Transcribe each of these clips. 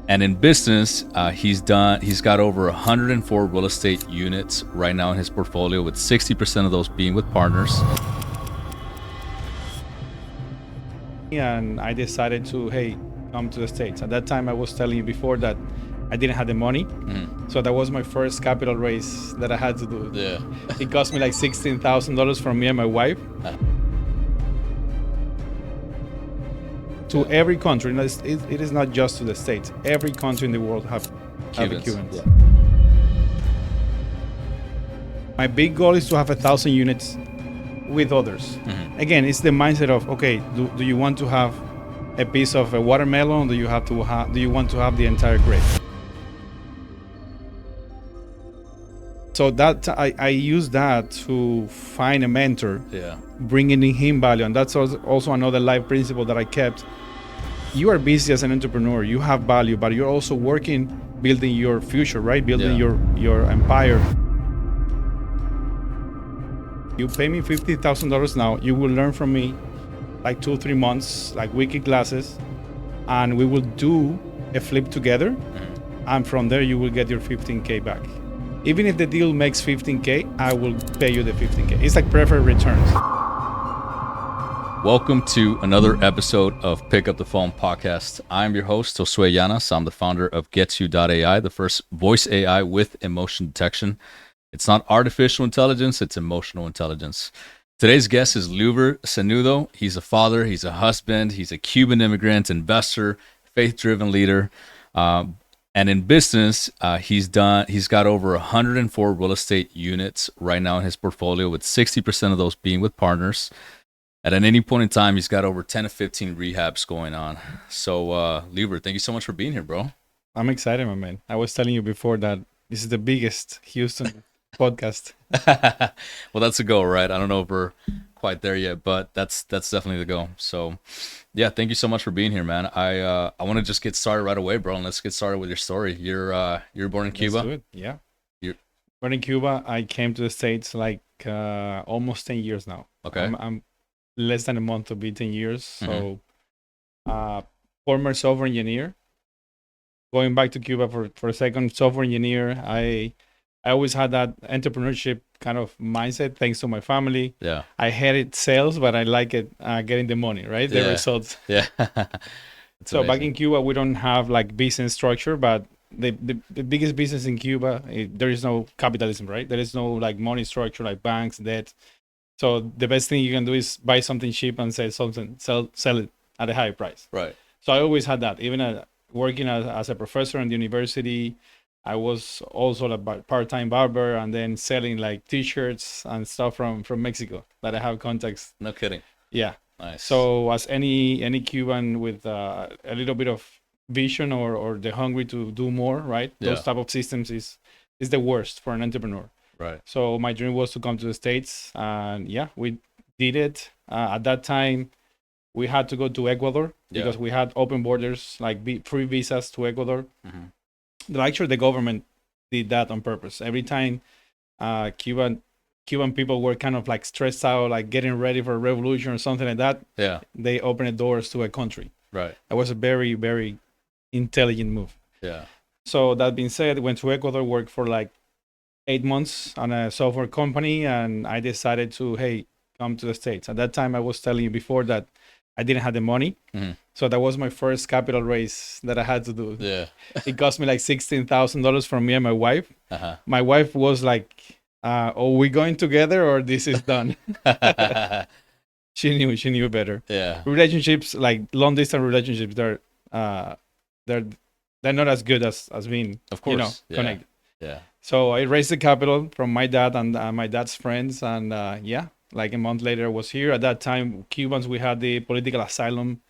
And in business, he's got over 104 real estate units right now in his portfolio, with 60% of those being with partners. And I decided to, hey, come to the States. At that time, I was telling you before that I didn't have the money. So that was my first capital raise that I had to do. Yeah. It cost me like $16,000 from me and my wife. To every country, it is not just to the States. Every country in the world have Cubans. Cubans. Yeah. My big goal is to have 1,000 units with others. Again, it's the mindset of, okay, do you want to have a piece of a watermelon? Do you want to have the entire grape? So that I use that to find a mentor, Yeah. bringing in him value, and that's also another life principle that I kept. You are busy as an entrepreneur, you have value, but you're also working, building your future, right? Building your empire. You pay me $50,000 now, you will learn from me like 2-3 months, like weekly classes, and we will do a flip together. And from there you will get your 15K back. Even if the deal makes 15K, I will pay you the 15K. It's like preferred returns. Welcome to another episode of Pick Up the Phone podcast. I'm your host, Josue Llanas. I'm the founder of GetYou.ai, the first voice AI with emotion detection. It's not artificial intelligence, it's emotional intelligence. Today's guest is Liuver Sanudo. He's a father, he's a husband, he's a Cuban immigrant, investor, faith-driven leader. And in business, he's got over 104 real estate units right now in his portfolio, with 60% of those being with partners. And at any point in time, he's got over 10 to 15 rehabs going on. So, Liuver, thank you so much for being here, bro. I'm excited, my man. I was telling you before that this is the biggest Houston podcast. Well, that's a goal, right? I don't know if we're quite there yet, but that's definitely the goal. So, yeah, thank you so much for being here, man. I want to just get started right away, bro, and let's get started with your story. You're born in Cuba? Let's do it. Yeah. Born in Cuba. I came to the States like almost 10 years now. Okay. I'm less than a month to be 10 years. So, former software engineer. Going back to Cuba for a second, software engineer. I always had that entrepreneurship kind of mindset thanks to my family. Yeah. I hated sales, but I like it getting the money, right? The results. Yeah. So amazing. back in Cuba, we don't have like business structure, but the biggest business in Cuba, there is no capitalism, right? There is no like money structure like banks, debt. So the best thing you can do is buy something cheap and sell it at a high price. Right. So I always had that. Even working as a professor in the university, I was also a part-time barber, and then selling like T-shirts and stuff from Mexico that I have contacts. No kidding. Yeah. Nice. So as any Cuban with a little bit of vision or the hungry to do more, right? Yeah. Those type of systems is the worst for an entrepreneur. Right. So my dream was to come to the States, and yeah, we did it. At that time, we had to go to Ecuador because we had open borders, like free visas to Ecuador. Actually, the government did that on purpose. Every time Cuban people were kind of like stressed out, like getting ready for a revolution or something like that, they opened the doors to a country. Right. That was a very, very intelligent move. Yeah. So that being said, I went to Ecuador, worked for like 8 months on a software company, and I decided to, hey, come to the States. At that time, I was telling you before that I didn't have the money. So that was my first capital raise that I had to do. Yeah. It cost me like $16,000 from me and my wife. My wife was like, are we going together or this is done? She knew better. Yeah. Relationships, like long distance relationships, they're not as good as being, Of course. connected. Yeah. So I raised the capital from my dad and my dad's friends, and like a month later I was here. At that time, Cubans, we had the political asylum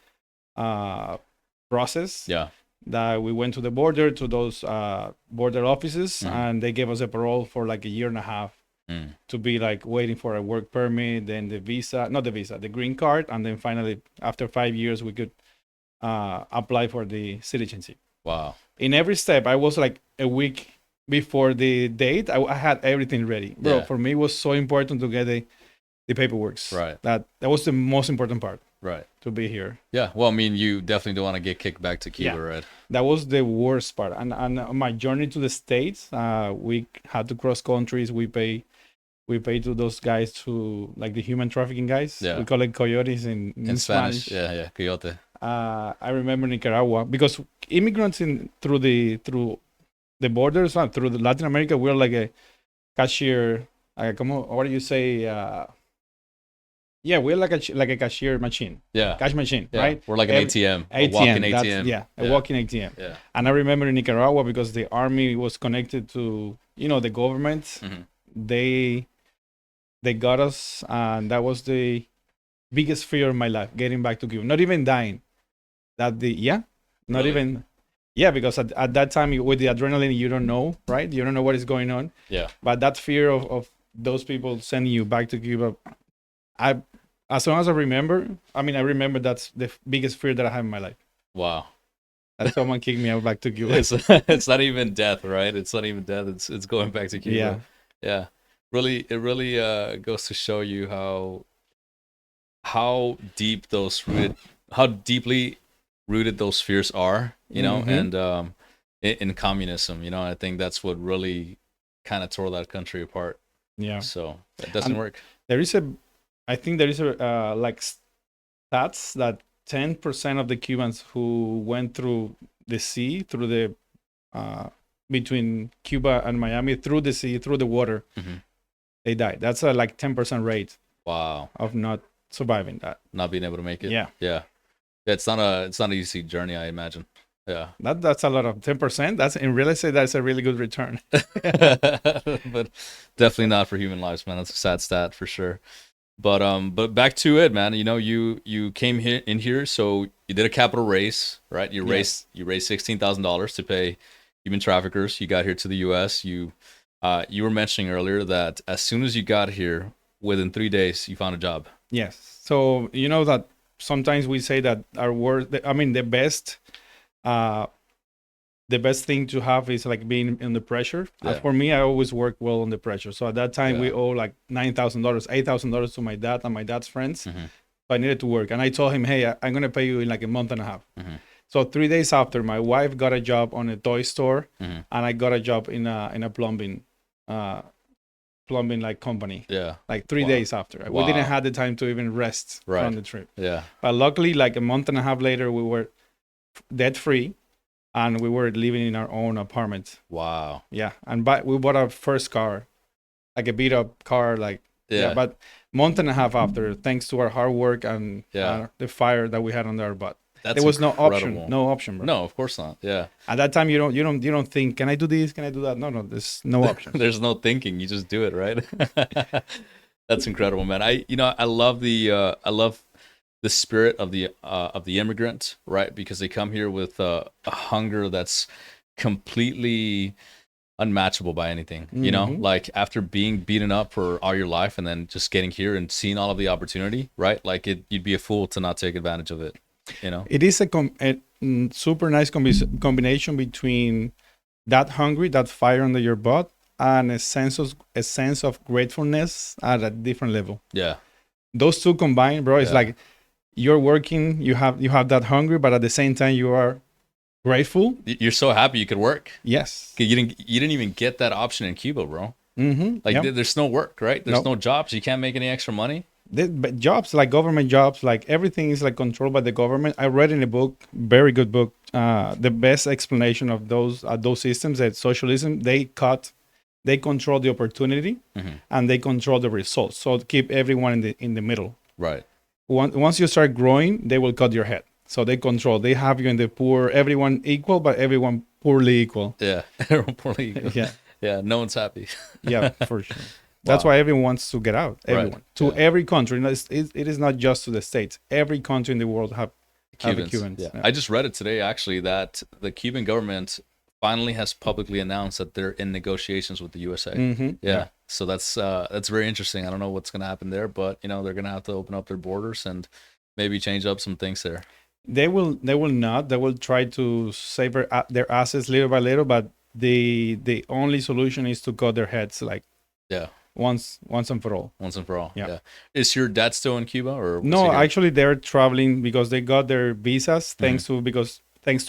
process. Yeah. That we went to the border, to those border offices, and they gave us a parole for like a year and a half to be like waiting for a work permit, then the green card, and then finally after 5 years we could apply for the citizenship. Wow. In every step, I was like a week before the date, I had everything ready, bro. Yeah. For me, it was so important to get the paperwork. Right. That was the most important part. Right. to be here. Yeah. Well, I mean, you definitely don't want to get kicked back to Cuba, right? That was the worst part. And on my journey to the States, we had to cross countries. We pay to those guys, to like the human trafficking guys. Yeah. We call it coyotes in Spanish. Yeah, coyote. I remember Nicaragua, because immigrants through the borders, through the Latin America, we're like a cashier. What do you say? We're like a cashier machine. Yeah. Cash machine, Yeah. right? We're like an ATM. A walking ATM. A walking ATM. Yeah. And I remember in Nicaragua, because the army was connected to, the government, they got us, and that was the biggest fear of my life, getting back to Cuba. Not even dying. Because at that time, with the adrenaline, you don't know, right? You don't know what is going on. Yeah. But that fear of those people sending you back to Cuba, as long as I remember that's the biggest fear that I have in my life. Wow. That someone kicked me out back to Cuba. It's not even death, right? It's not even death. It's going back to Cuba. Yeah. It really goes to show you how deeply rooted those fears are, and in communism, I think that's what really kind of tore that country apart. Yeah. So it doesn't work. I think there is like stats that 10% of the Cubans who went through the sea, through the between Cuba and Miami, through the sea, through the water, they died. That's a like 10% rate. Wow. Of not surviving that. Not being able to make it. Yeah. Yeah. It's not an easy journey, I imagine. Yeah. That's a lot of 10%. That's in real estate, that's a really good return. But definitely not for human lives, man. That's a sad stat for sure. But back to it, man. You came here, so you did a capital raise, right? You raised $16,000 to pay human traffickers. You got here to the US. You were mentioning earlier that as soon as you got here, within 3 days, you found a job. Yes. So that sometimes we say that the best thing to have is like being under pressure. Yeah. For me, I always work well under pressure. So at that time, we owe like $9,000, $8,000 to my dad and my dad's friends. So I needed to work. And I told him, hey, I'm going to pay you in like a month and a half. So 3 days after, my wife got a job on a toy store, and I got a job in a plumbing like company. Yeah. Like 3 days after. We didn't have the time to even rest from the trip. Yeah. But luckily, like a month and a half later, we were debt free, and we were living in our own apartment. Wow. Yeah. And we bought our first car, like a beat up car, but month and a half after, thanks to our hard work and the fire that we had under our butt. That's there was incredible. no option, bro. No, of course not. Yeah. At that time, you don't think, can I do this? Can I do that? No, there's no option. There's no thinking. You just do it, right? That's incredible, man. I love the spirit of the immigrant, right? Because they come here with a hunger that's completely unmatchable by anything. Like after being beaten up for all your life and then just getting here and seeing all of the opportunity, right? Like you'd be a fool to not take advantage of it. It is a super nice combination between that hungry, that fire under your butt, and a sense of gratefulness at a different level. Yeah. Those two combined, bro, it's like you're working, you have that hungry, but at the same time you are grateful. You're so happy you could work. Yes. You didn't even get that option in Cuba, bro. There's no work, right? There's no jobs. You can't make any extra money. But jobs, like government jobs, like everything is like controlled by the government. I read in a book, very good book, the best explanation of those systems, that socialism, they control the opportunity and they control the results. So keep everyone in the middle. Right. Once you start growing, they will cut your head. So they have you in the poor, everyone equal, but everyone poorly equal. Yeah, everyone poorly equal. Yeah. Yeah, no one's happy. Yeah, for sure. That's why everyone wants to get out. Everyone. To every country. It is not just to the States. Every country in the world have Cubans. Yeah. I just read it today, actually, that the Cuban government finally has publicly announced that they're in negotiations with the USA. Yeah. So that's very interesting. I don't know what's going to happen there, but they're going to have to open up their borders and maybe change up some things there. They will not. They will try to save their assets little by little, but the only solution is to cut their heads. Like, yeah. once and for all. Once and for all. Yeah. Is your dad still in Cuba, or was No, he here? actually, they're traveling because they got their visas thanks to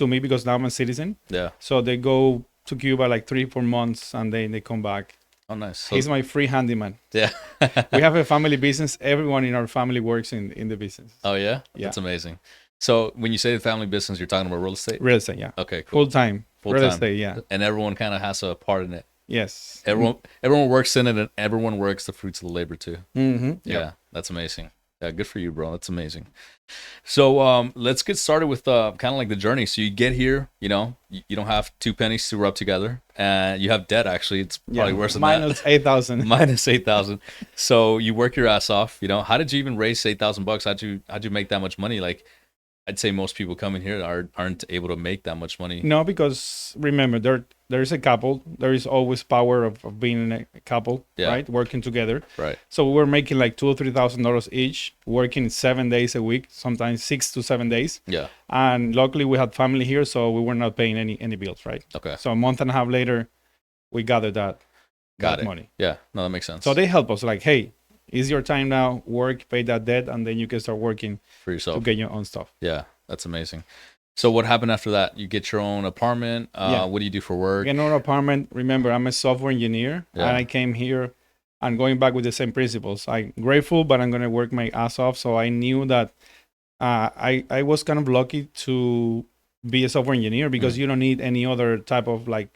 me, because now I'm a citizen. Yeah. So they go to Cuba like 3-4 months and then they come back. Oh, nice. So, He's my free handyman. yeah. We have a family business. Everyone in our family works in the business. Oh yeah? Yeah. That's amazing. So when you say the family business, you're talking about real estate? Real estate, yeah. Okay, cool. Full time. Real Full-time. estate, yeah. And everyone kind of has a part in it. Yes. Everyone works in it, and everyone works the fruits of the labor too. Mm-hmm. Yeah, that's amazing. Yeah, good for you, bro. That's amazing. So let's get started with kind of like the journey. So you get here, you know, you don't have 2 pennies to rub together, and you have debt. Actually, it's probably worse than minus that. 8,000. Minus 8,000. So you work your ass off. You know, how did you even raise $8,000? How'd you make that much money? Like, I'd say most people coming here aren't able to make that much money. No, because remember, there is a couple. There is always power of being a couple, right? Working together. Right. So we were making like $2,000 or $3,000 each, working 7 days a week, sometimes 6 to 7 days. Yeah. And luckily we had family here, so we were not paying any bills, right? Okay. So a month and a half later, we gathered that money. Yeah. No, that makes sense. So they help us like, hey, it's your time now, work, pay that debt, and then you can start working for yourself to get your own stuff. Yeah, that's amazing. So what happened after that? You get your own apartment. What do you do for work? Get an apartment. Remember, I'm a software engineer, and I came here and going back with the same principles. I'm grateful, but I'm going to work my ass off. So I knew that I was kind of lucky to be a software engineer because you don't need any other type of like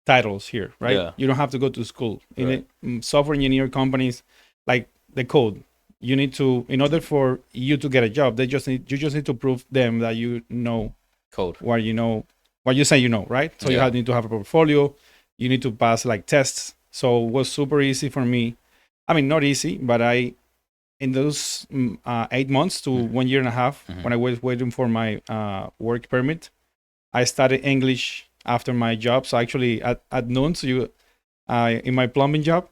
titles here, right? Yeah. You don't have to go to school. Right. In software engineer companies, like the code, you need to, in order for you to get a job, you just need to prove them that you know code, what you say you know, right? So you need to have a portfolio, you need to pass like tests. So it was super easy for me. I mean, not easy, but in those 8 months to 1 year and a half, when I was waiting for my work permit, I studied English after my job. So actually at noon, so in my plumbing job,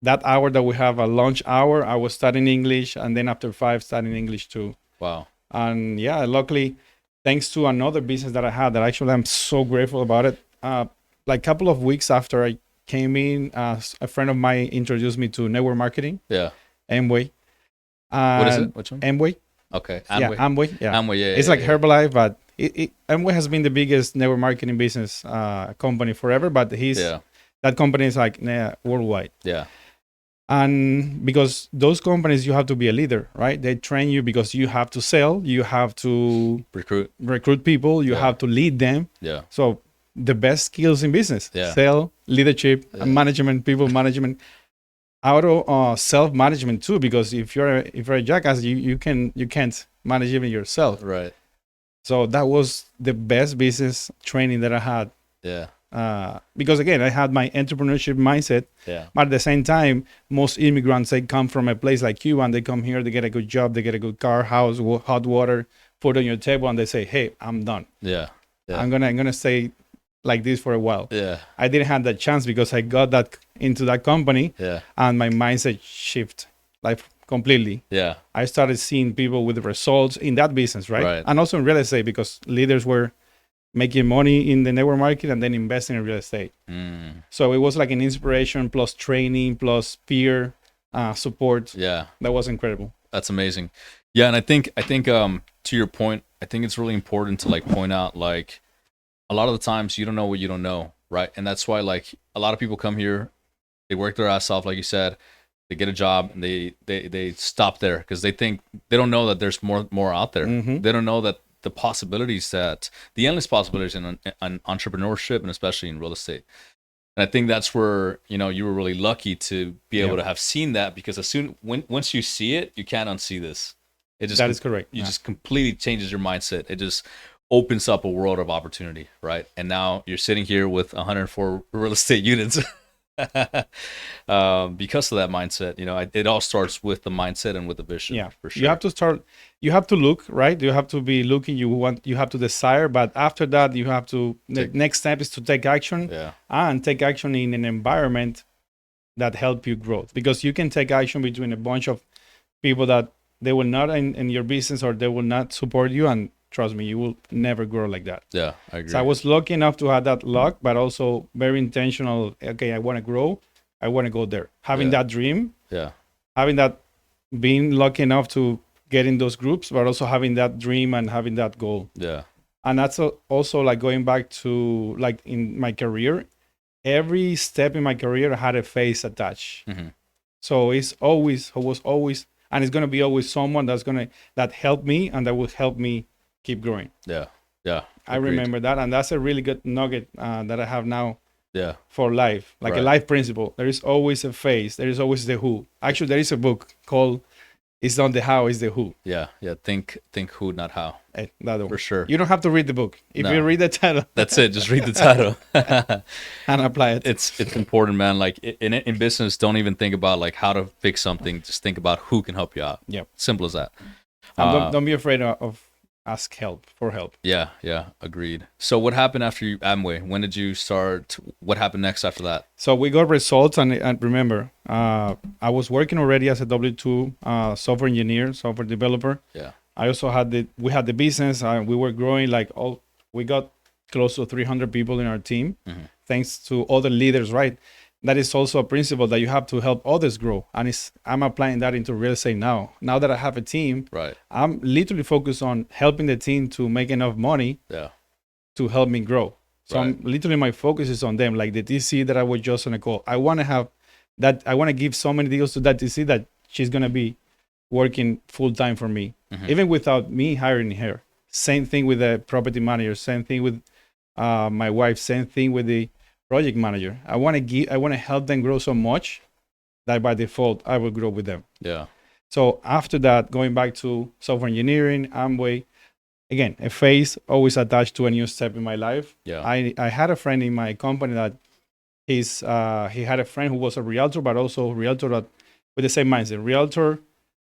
that hour that we have a lunch hour, I was studying English, and then after 5, studying English too. Wow. And yeah, luckily, thanks to another business that I had, that actually I'm so grateful about it. Like a couple of weeks after I came in, a friend of mine introduced me to network marketing. Yeah. Amway. What is it? Which one? Amway. Okay. Amway. Yeah, Amway. Yeah. Amway. Yeah. It's like Herbalife, but Amway has been the biggest network marketing business company forever. But that company is like worldwide. Yeah. And because those companies, you have to be a leader, right? They train you because you have to sell, you have to recruit people, you have to lead them. Yeah. So the best skills in business: sell, leadership, management, people management, auto self-management too. Because if you're a jackass, you can't manage even yourself. Right. So that was the best business training that I had. Yeah. Because again, I had my entrepreneurship mindset, but at the same time, most immigrants, they come from a place like Cuba, and they come here, they get a good job, they get a good car, house, hot water, food on your table, and they say, hey, I'm done. Yeah. I'm gonna stay like this for a while. Yeah. I didn't have that chance because I got that into that company, and my mindset shift like completely. Yeah. I started seeing people with results in that business, right? And also in real estate, because leaders were making money in the network market and then investing in real estate. So it was like an inspiration plus training plus peer support. Yeah, that was incredible. That's amazing. Yeah, and I think to your point, I think it's really important to like point out like a lot of the times you don't know what you don't know, right? And that's why like a lot of people come here, they work their ass off, like you said, they get a job and they stop there because they don't know that there's more out there. They don't know that the possibilities, the endless possibilities in entrepreneurship and especially in real estate. And I think that's where, you know, you were really lucky to be able to have seen that, because once you see it, you can't unsee this. That is correct. It just completely changes your mindset. It just opens up a world of opportunity, right? And now you're sitting here with 104 real estate units. Because of that mindset, you know, it all starts with the mindset and with the vision. Yeah, for sure. You have to look, right? You have to be looking, you have to desire, but after that you have to, the next step is to take action, and take action in an environment that help you grow, because you can take action between a bunch of people that they will not in your business, or they will not support you, and trust me, you will never grow like that. Yeah, I agree. So I was lucky enough to have that luck, but also very intentional. Okay, I want to grow. I want to go there. Having Yeah. that dream, Yeah. having that, being lucky enough to get in those groups, but also having that dream and having that goal. Yeah. And that's also like going back to like in my career, every step in my career had a phase attached. So it was always, and it's gonna be always someone that helped me and that will help me keep growing. Yeah. Yeah. I Agreed. remember that, and that's a really good nugget that I have now. Yeah. For life, like Right. a life principle. There is always a phase. There is always the who. Actually, there is a book called "It's Not the How, It's the Who." Yeah. Yeah. Think who, not how. That one. For sure. You don't have to read the book. If No. you read the title, That's it. Just read the title. and apply it. It's important, man. Like in business, don't even think about like how to fix something. Just think about who can help you out. Yep. Simple as that. And don't be afraid of ask for help. Yeah. Yeah. Agreed. So what happened after Amway? When did you start? What happened next after that? So we got results, and remember, I was working already as a W-2 software engineer, software developer. Yeah. I also had the business. We were growing we got close to 300 people in our team, thanks to other leaders, right? That is also a principle that you have to help others grow. And I'm applying that into real estate now. Now that I have a team, Right. I'm literally focused on helping the team to make enough money to help me grow. So literally my focus is on them, like the TC that I was just on a call. I want to have that. I want to give so many deals to that TC that she's going to be working full time for me, even without me hiring her. Same thing with the property manager. Same thing with my wife. Same thing with the project manager. I want to help them grow so much that by default I will grow with them. Yeah. So after that, going back to software engineering, Amway, again, a phase always attached to a new step in my life. Yeah. I had a friend in my company that he had a friend who was a realtor, but also a realtor with the same mindset, realtor,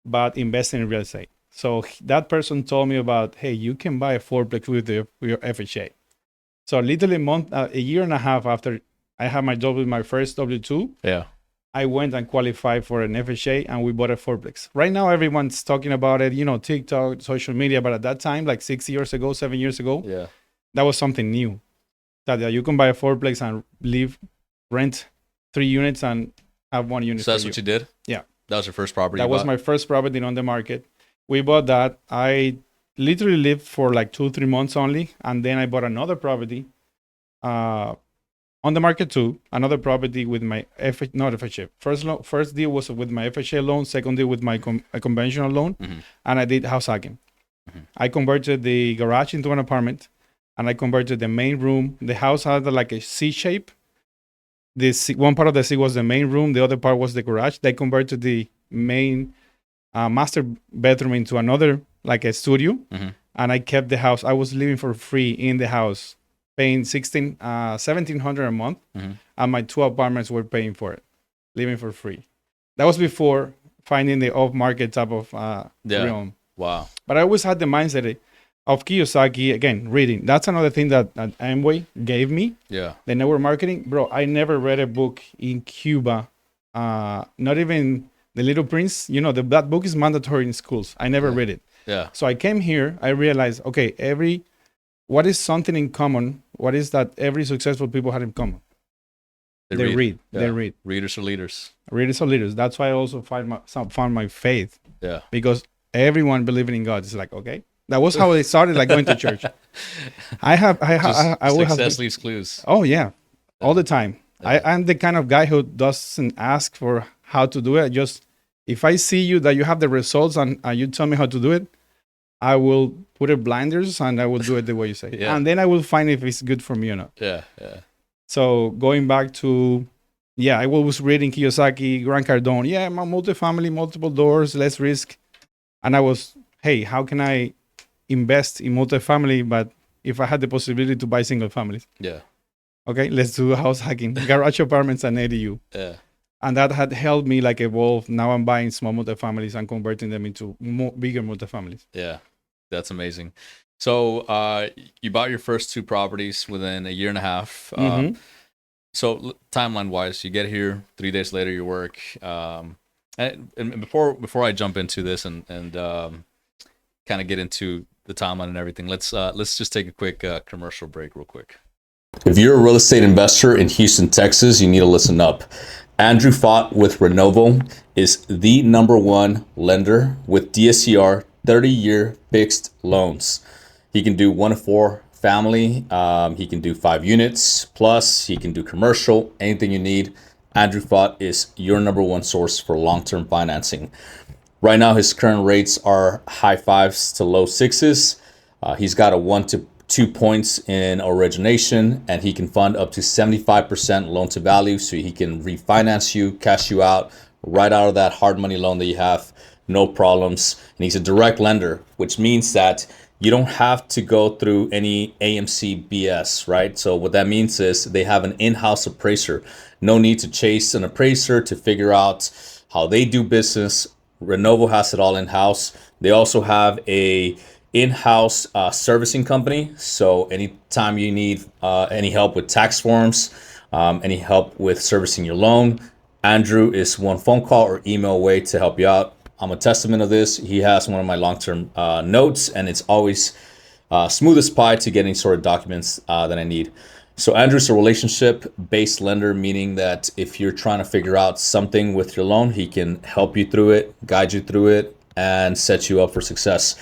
but investing in real estate. So that person told me about, hey, you can buy a fourplex with your FHA. So literally a year and a half after I had my job with my first W-2, I went and qualified for an FHA and we bought a fourplex. Right now, everyone's talking about it, TikTok, social media. But at that time, like 7 years ago, that was something new. That you can buy a fourplex and rent 3 units and have 1 unit. So that's what you did? Yeah. That was your first property? That was my first property on the market. We bought that. I literally lived for like 2-3 months only. And then I bought another property on the market too. Another property with my not FHA. First deal was with my FHA loan. Second deal with my conventional loan. And I did house hacking. I converted the garage into an apartment. And I converted the main room. The house had like a C shape. One part of the C was the main room. The other part was the garage. They converted the main master bedroom into another, like a studio. And I kept the house. I was living for free in the house, paying $1,700 a month. And my 2 apartments were paying for it, living for free. That was before finding the off-market type of realm. Wow. But I always had the mindset of Kiyosaki, again, reading. That's another thing that Amway gave me. Yeah. The network marketing. Bro, I never read a book in Cuba. Not even The Little Prince. That book is mandatory in schools. I never read it. Yeah. So I came here. I realized, okay, what is something in common? What is that every successful people had in common? They read. Yeah. They read. Readers are leaders. Readers are leaders. That's why I also found my faith. Yeah. Because everyone believing in God is like, okay. That was how it started, like going to church. Success leaves clues. Oh yeah, all the time. Yeah. I'm the kind of guy who doesn't ask for how to do it. Just if I see you that you have the results and you tell me how to do it, I will put it blinders and I will do it the way you say. Yeah. And then I will find if it's good for me or not. Yeah, yeah. So going back to, I was reading Kiyosaki, Grant Cardone. Yeah, multifamily, multiple doors, less risk. And I was, hey, how can I invest in multifamily, but if I had the possibility to buy single families? Yeah. Okay, let's do house hacking, garage apartments and ADU. Yeah. And that had helped me like evolve. Now I'm buying small multifamilies and converting them into bigger multifamilies. Yeah, that's amazing. So you bought your first 2 properties within a year and a half. So timeline wise, you get here, 3 days later you work. And before I jump into this and kind of get into the timeline and everything, let's just take a quick commercial break real quick. If you're a real estate investor in Houston, Texas, you need to listen up. Andrew fought with Renovo, is the number one lender with DSCR 30-year fixed loans. He can do 1 to 4 family. He can do 5 units plus. He can do commercial, anything you need. Andrew Fott is your number one source for long-term financing. Right now, his current rates are high 5s to low 6s. He's got a 1 to 2 points in origination, and he can fund up to 75% loan to value, so he can refinance you, cash you out right out of that hard money loan that you have, no problems. And he's a direct lender, which means that you don't have to go through any AMC BS, right? So what that means is they have an in-house appraiser. No need to chase an appraiser to figure out how they do business. Renovo has it all in-house. They also have a in-house servicing company. So anytime you need any help with tax forms, any help with servicing your loan, Andrew is one phone call or email away to help you out. I'm a testament of this. He has one of my long-term notes, and it's always smooth as pie to get any sort of documents that I need. So Andrew's a relationship-based lender, meaning that if you're trying to figure out something with your loan, he can help you through it, guide you through it, and set you up for success.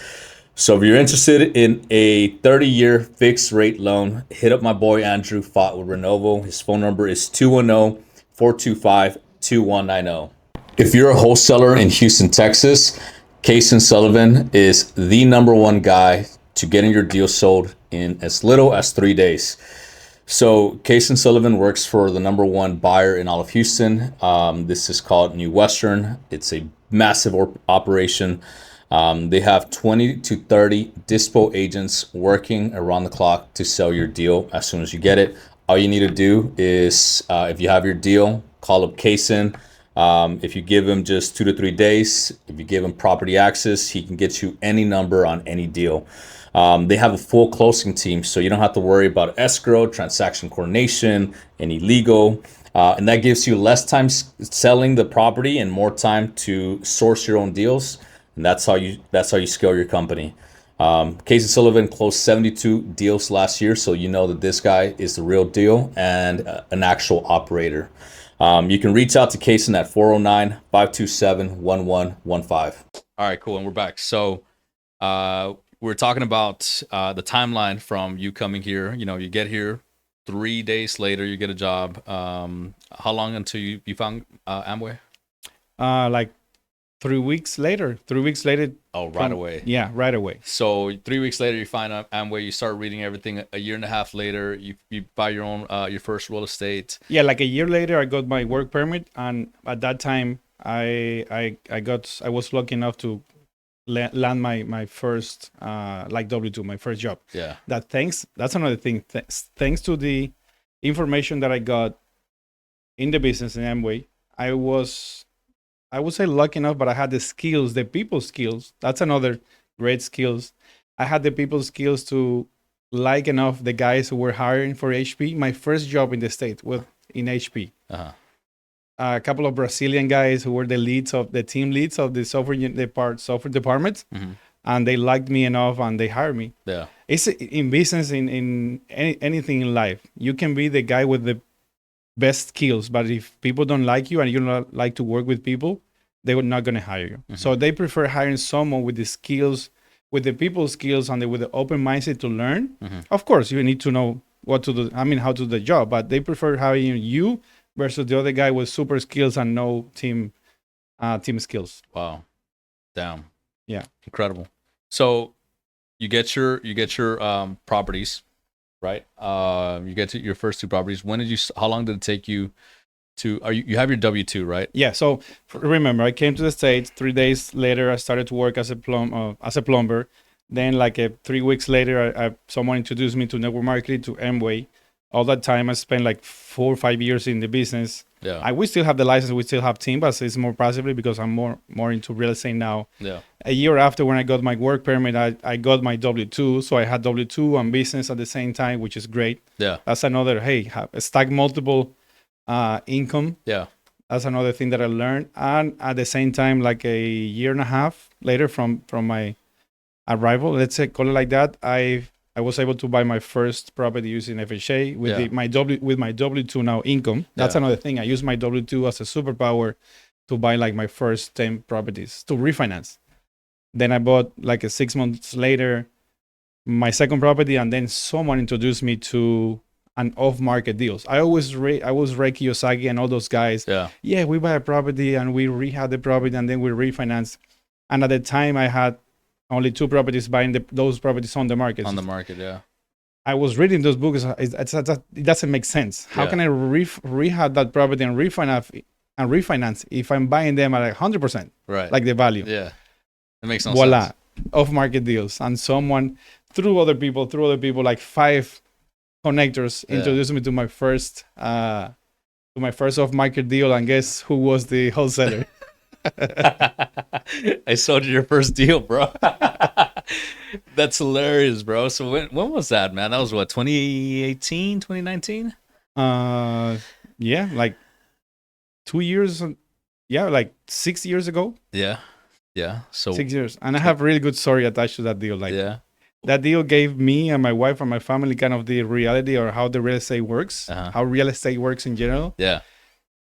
So if you're interested in a 30-year fixed rate loan, hit up my boy Andrew Fott with Renovo. His phone number is 210-425-2190. If you're a wholesaler in Houston, Texas, Cason Sullivan is the number one guy to getting your deal sold in as little as 3 days. So Cason Sullivan works for the number one buyer in all of Houston. This is called New Western. It's a massive operation. They have 20 to 30 dispo agents working around the clock to sell your deal as soon as you get it. All you need to do is, if you have your deal, call up Cason. If you give him just 2 to 3 days, if you give him property access, he can get you any number on any deal. They have a full closing team, so you don't have to worry about escrow, transaction coordination, any legal, and that gives you less time selling the property and more time to source your own deals. And that's how you scale your company. Cason Sullivan closed 72 deals last year, so you know that this guy is the real deal and an actual operator. You can reach out to Cason at 409-527-1115. All right, cool, and we're back. So we're talking about the timeline from you coming here. You know, you get here, 3 days later, you get a job. How long until you found Amway? Like 3 weeks later. 3 weeks later. Oh, right away. Yeah, right away. So 3 weeks later, you find Amway. You start reading everything. A year and a half later, you buy your own your first real estate. Yeah, like a year later, I got my work permit, and at that time, I was lucky enough to land my first like W-2, my first job. Yeah. That's another thing. Thanks to the information that I got in the business in Amway, I would say lucky enough, but I had the skills, the people skills. That's another great skills. I had the people skills to like enough the guys who were hiring for HP. My first job in the state was in HP. Uh-huh. A couple of Brazilian guys who were the team leads of the software department, Mm-hmm. and they liked me enough and they hired me. Yeah. It's in business, in anything in life. You can be the guy with the best skills, but if people don't like you and you don't like to work with people, they're not going to hire you. Mm-hmm. So they prefer hiring someone with the skills, with the people skills, and with the open mindset to learn. Mm-hmm. Of course, you need to know what to do. How to do the job, but they prefer hiring you versus the other guy with super skills and no team skills. Wow. Damn. Yeah. Incredible. So you get your properties, right? You get to your first 2 properties. How long did it take you to, you have your W-2, right? Yeah. So remember, I came to the States. 3 days later, I started to work as a plumber. Then 3 weeks later, someone introduced me to network marketing, to Amway. All that time, I spent 4 or 5 years in the business. Yeah. We still have the license. We still have team, but it's more passively because I'm more into real estate now. Yeah. A year after, when I got my work permit, I got my W-2. So I had W-2 and business at the same time, which is great. Yeah. That's another, stack multiple income. Yeah. That's another thing that I learned. And at the same time, a year and a half later from my arrival, let's say, call it like that, I I was able to buy my first property using FHA with Yeah. my W2 now income. That's Yeah. another thing. I use my W2 as a superpower to buy like my first 10 properties to refinance. Then I bought like 6 months later my second property, and then someone introduced me to an off-market deals. I was Ray Kiyosaki and all those guys. Yeah. We buy a property and we rehab the property and then we refinance. And at the time, I had only 2 properties buying those properties on the market. On the market, yeah. I was reading those books. It doesn't make sense. How can I rehab that property and refinance if I'm buying them at 100%, Right? like the value? Yeah, it makes no Voila, sense. off-market deals. And someone through other people, like 5 connectors, introduced me to my first off-market deal. And guess who was the wholesaler? I sold you your first deal, bro. That's hilarious, bro. So when was that, man? That was what, 2018, 2019? Yeah, like 2 years. Yeah, like 6 years ago. Yeah. So 6 years. And I have a really good story attached to that deal. Like, yeah. That deal gave me and my wife and my family kind of the reality or how the real estate works, how real estate works in general. Yeah.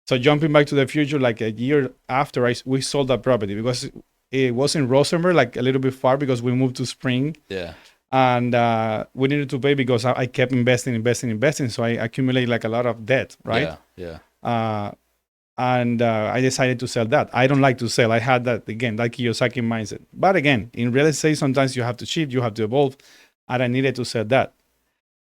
So jumping back to the future, like a year after we sold that property because it was in Rosenberg, like a little bit far because we moved to Spring. Yeah. And we needed to pay because I kept investing. So I accumulated like a lot of debt, right? Yeah. And I decided to sell that. I don't like to sell. I had that, again, that Kiyosaki mindset. But again, in real estate, sometimes you have to cheat, you have to evolve. And I needed to sell that.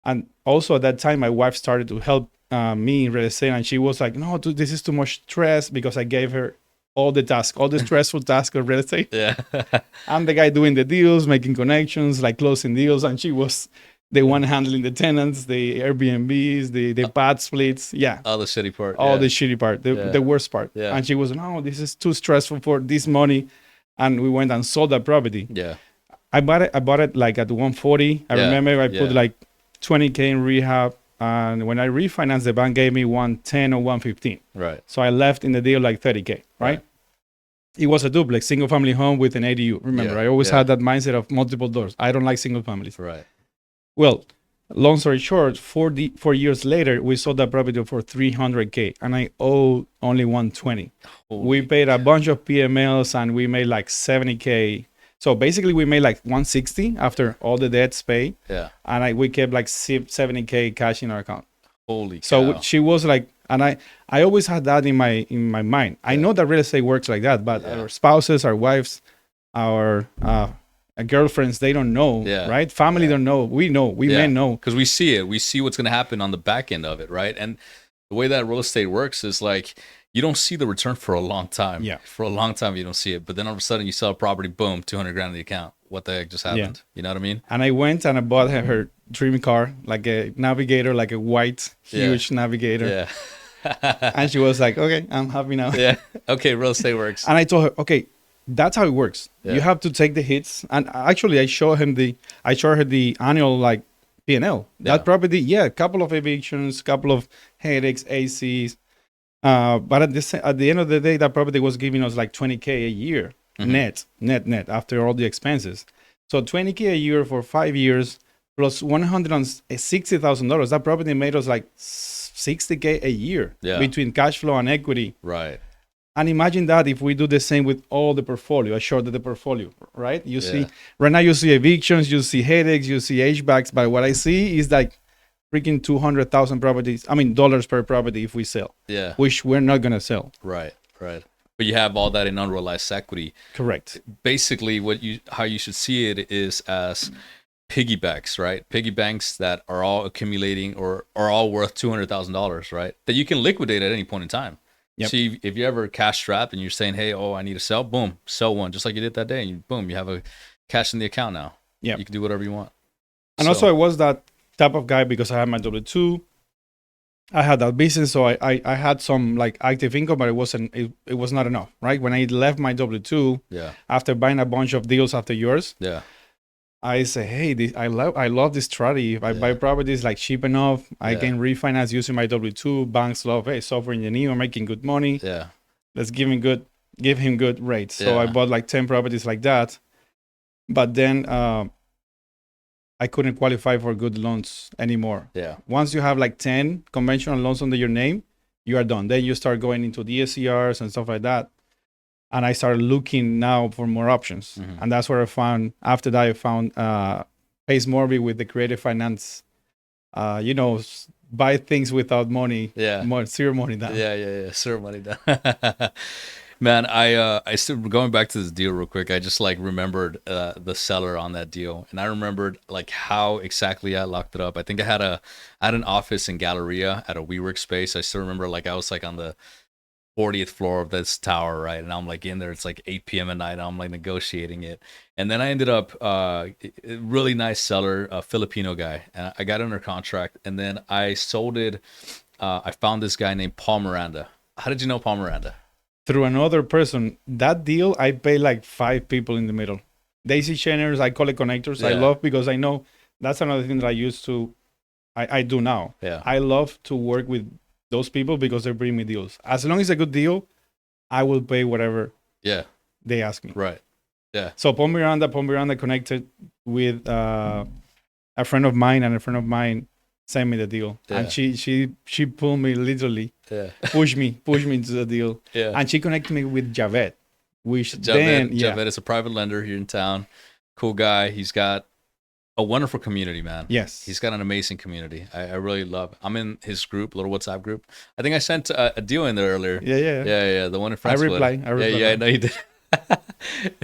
And also at that time, my wife started to help me in real estate. And she was like, no, dude, this is too much stress because I gave her all the stressful tasks of real estate. Yeah. I'm the guy doing the deals, making connections, like closing deals. And she was the one handling the tenants, the Airbnbs, the pad splits. Yeah. All the shitty part. The shitty part, the worst part. Yeah. And she was, no, this is too stressful for this money. And we went and sold that property. Yeah. I bought it like at 140. I remember I put like 20K in rehab. And when I refinanced, the bank gave me 110 or 115. Right. So I left in the deal like 30K, right? It was a duplex, single family home with an ADU. Remember, I always had that mindset of multiple doors. I don't like single families. Right. Well, long story short, 4 years later, we sold that property for 300K, and I owe only 120. We paid a bunch of PMLs, and we made like 70K. So basically, we made like 160 after all the debts paid. Yeah. And we kept like 70K cash in our account. Holy cow. So she was like, and I always had that in my mind. I know that real estate works like that, but our spouses, our wives, our girlfriends, they don't know, right? Family don't know. We know. We men know. Because we see it. We see what's going to happen on the back end of it, right? And the way that real estate works is like you don't see the return for a long time. Yeah. For a long time, you don't see it. But then all of a sudden, you sell a property, boom, 200 grand in the account. What the heck just happened? You know what I mean? And I went and I bought her dream car, like a Navigator, like a white, huge Navigator. Yeah. And she was like, okay, I'm happy now. Yeah. Okay, real estate works. And I told her, okay, that's how it works. You have to take the hits. And actually, I showed her the annual like P&L. That property, a couple of evictions, couple of headaches, ACs. But at the end of the day, that property was giving us like 20K a year net after all the expenses. So 20K a year for 5 years plus $160,000. That property made us like 60K a year between cash flow and equity. Right. And imagine that if we do the same with all the portfolio. I showed the portfolio, right? You see, right now you see evictions, you see headaches, you see HVACs. But what I see is like freaking $200,000 per property if we sell. Yeah. Which we're not going to sell. Right. But you have all that in unrealized equity. Correct. Basically, how you should see it is as piggy banks, right? Piggy banks that are all accumulating or are all worth $200,000, right? That you can liquidate at any point in time. Yep. So if you're ever cash strapped and you're saying, hey, I need to sell, boom, sell one, just like you did that day. And boom, you have a cash in the account now. Yeah. You can do whatever you want. And also I was that type of guy because I had my W2. I had that business, so I had some like active income, but it was not enough, right? When I left my W2, after buying a bunch of deals after yours, I say, hey, I love this strategy. If I buy properties like cheap enough, I can refinance using my W2. Banks love, hey, software engineer making good money. Yeah, let's give him good rates. So I bought like 10 properties like that. But then I couldn't qualify for good loans anymore. Yeah. Once you have like 10 conventional loans under your name, you are done. Then you start going into DSCRs and stuff like that. And I started looking now for more options. And that's where I found, after that, I found Pace Morby with the creative finance, buy things without money. Yeah. Zero money down. Yeah. Zero money down. Man, I still going back to this deal real quick. I just like remembered the seller on that deal, and I remembered like how exactly I locked it up. I think I had an office in Galleria at a WeWork space. I still remember like I was like on the 40th floor of this tower, right? And I'm like in there. It's like 8 p.m. at night. And I'm like negotiating it, and then I ended up really nice seller, a Filipino guy, and I got under contract, and then I sold it. I found this guy named Paul Miranda. How did you know Paul Miranda? Through another person. That deal, I pay like 5 people in the middle. Daisy chainers, I call it connectors. Yeah. I love, because I know that's another thing that I do now. Yeah. I love to work with those people because they bring me deals. As long as it's a good deal, I will pay whatever they ask me. Right. Yeah. So Paul Miranda connected with a friend of mine, and a friend of mine sent me the deal. Yeah. And she pulled me literally. Yeah. push me into the deal. Yeah. And she connected me with Javed, which Javed is a private lender here in town. Cool guy. He's got a wonderful community, man. Yes. He's got an amazing community. I really love. I'm in his group, little WhatsApp group. I think I sent a deal in there earlier. Yeah. The one in I France. reply. Yeah, I know you did.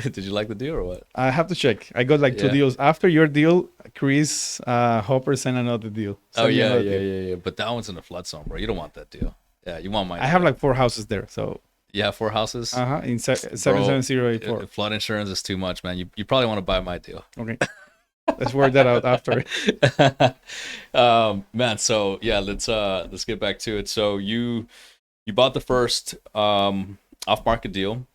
Did you like the deal or what? I have to check. I got like 2 deals. After your deal, Chris Hopper sent another deal. Yeah. But that one's in a flood zone, bro. You don't want that deal. Yeah, you want mine. I have like 4 houses there, so. Yeah, 4 houses. In 77084. Flood insurance is too much, man. You probably want to buy my deal. Okay. Let's work that out after. Man, so yeah, let's get back to it. So you bought the first off market deal,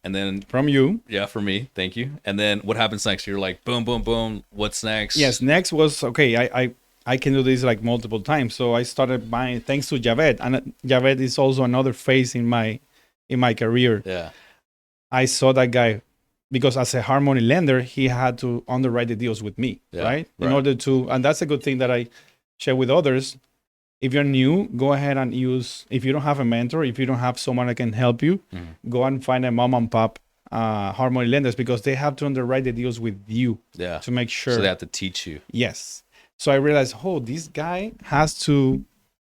and then from you. Yeah, for me. Thank you. And then what happens next? You're like boom, boom, boom. What's next? Yes, next was okay. I can do this like multiple times. So I started buying thanks to Javed, and Javed is also another phase in my career. Yeah. I saw that guy because as a hard money lender, he had to underwrite the deals with me, right? In order to, and that's a good thing that I share with others. If you're new, go ahead and use, if you don't have a mentor, if you don't have someone that can help you, go and find a mom and pop hard money lenders, because they have to underwrite the deals with you to make sure. So they have to teach you. Yes. So I realized, this guy has to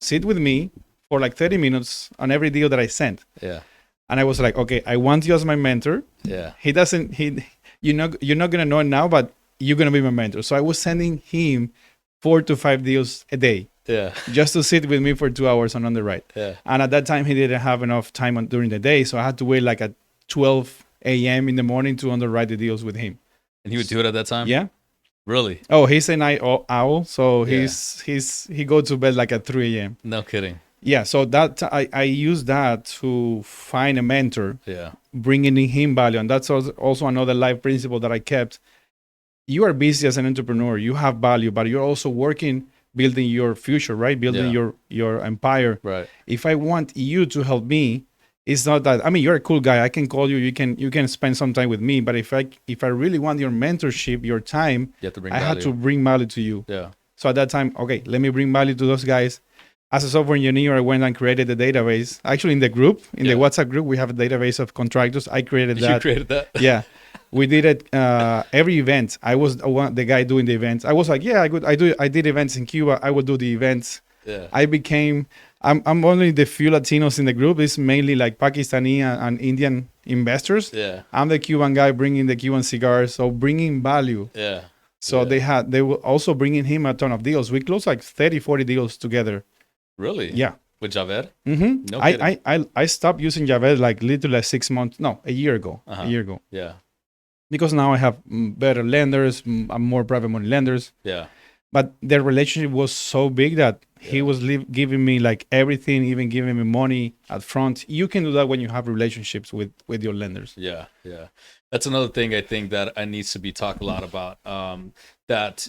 sit with me for like 30 minutes on every deal that I sent. Yeah. And I was like, okay, I want you as my mentor. Yeah. You're not going to know it now, but you're going to be my mentor. So I was sending him 4 to 5 deals a day. Yeah. Just to sit with me for 2 hours on underwrite. Yeah. And at that time, he didn't have enough time during the day. So I had to wait like at 12 a.m. in the morning to underwrite the deals with him. And he would do it at that time? Yeah. Really? Oh, he's a night owl. So he goes to bed like at 3 a.m. No kidding. Yeah. So that I use that to find a mentor. Yeah. Bringing in him value. And that's also another life principle that I kept. You are busy as an entrepreneur. You have value, but you're also working, building your future, right? Building your empire. Right. If I want you to help me, it's not that, I mean, you're a cool guy. I can call you. You can spend some time with me. But if I really want your mentorship, your time, you have to bring had to bring value to you. Yeah. So at that time, okay, let me bring value to those guys. As a software engineer, I went and created a database. Actually, in the group, the WhatsApp group, we have a database of contractors. I created that. You created that? Yeah. We did it every event. I was the guy doing the events. I was like, I did events in Cuba. I would do the events. Yeah. I'm only the few Latinos in the group. It's mainly like Pakistani and Indian investors. Yeah. I'm the Cuban guy bringing the Cuban cigars. So bringing value. Yeah. So they were also bringing him a ton of deals. We closed like 30, 40 deals together. Really? Yeah. With Javed? Mm-hmm. No kidding. I stopped using Javed like literally 6 months. No, a year ago. Uh-huh. A year ago. Yeah. Because now I have better lenders, more private money lenders. Yeah. But their relationship was so big that he was giving me like everything, even giving me money up front. You can do that when you have relationships with your lenders. Yeah. Yeah. That's another thing I think that needs to be talked a lot about, that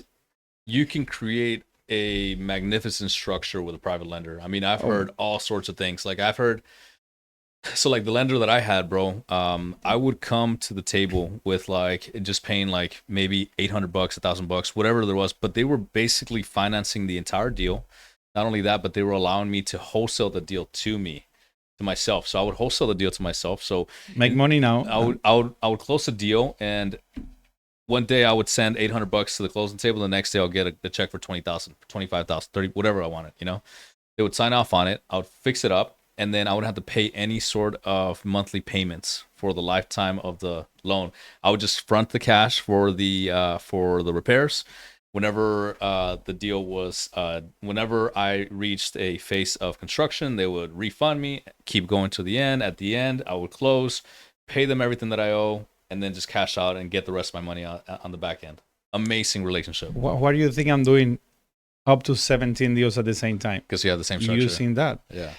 you can create a magnificent structure with a private lender. I mean, I've heard all sorts of things. Like I've heard So like the lender that I had, bro, I would come to the table with like just paying like maybe $800, $1,000, whatever there was, but they were basically financing the entire deal. Not only that, but they were allowing me to wholesale the deal to myself. So I would wholesale the deal to myself. So Make money now. I would close the deal, and one day I would send $800 to the closing table. The next day I'll get a check for 20,000, 25,000, 30, whatever I wanted. They would sign off on it. I would fix it up, and then I would have to pay any sort of monthly payments for the lifetime of the loan. I would just front the cash for the repairs. Whenever the deal was, whenever I reached a phase of construction, they would refund me, keep going to the end. At the end, I would close, pay them everything that I owe, and then just cash out and get the rest of my money on the back end. Amazing relationship. Why do you think I'm doing up to 17 deals at the same time? Because you have the same structure. Using that. Yeah.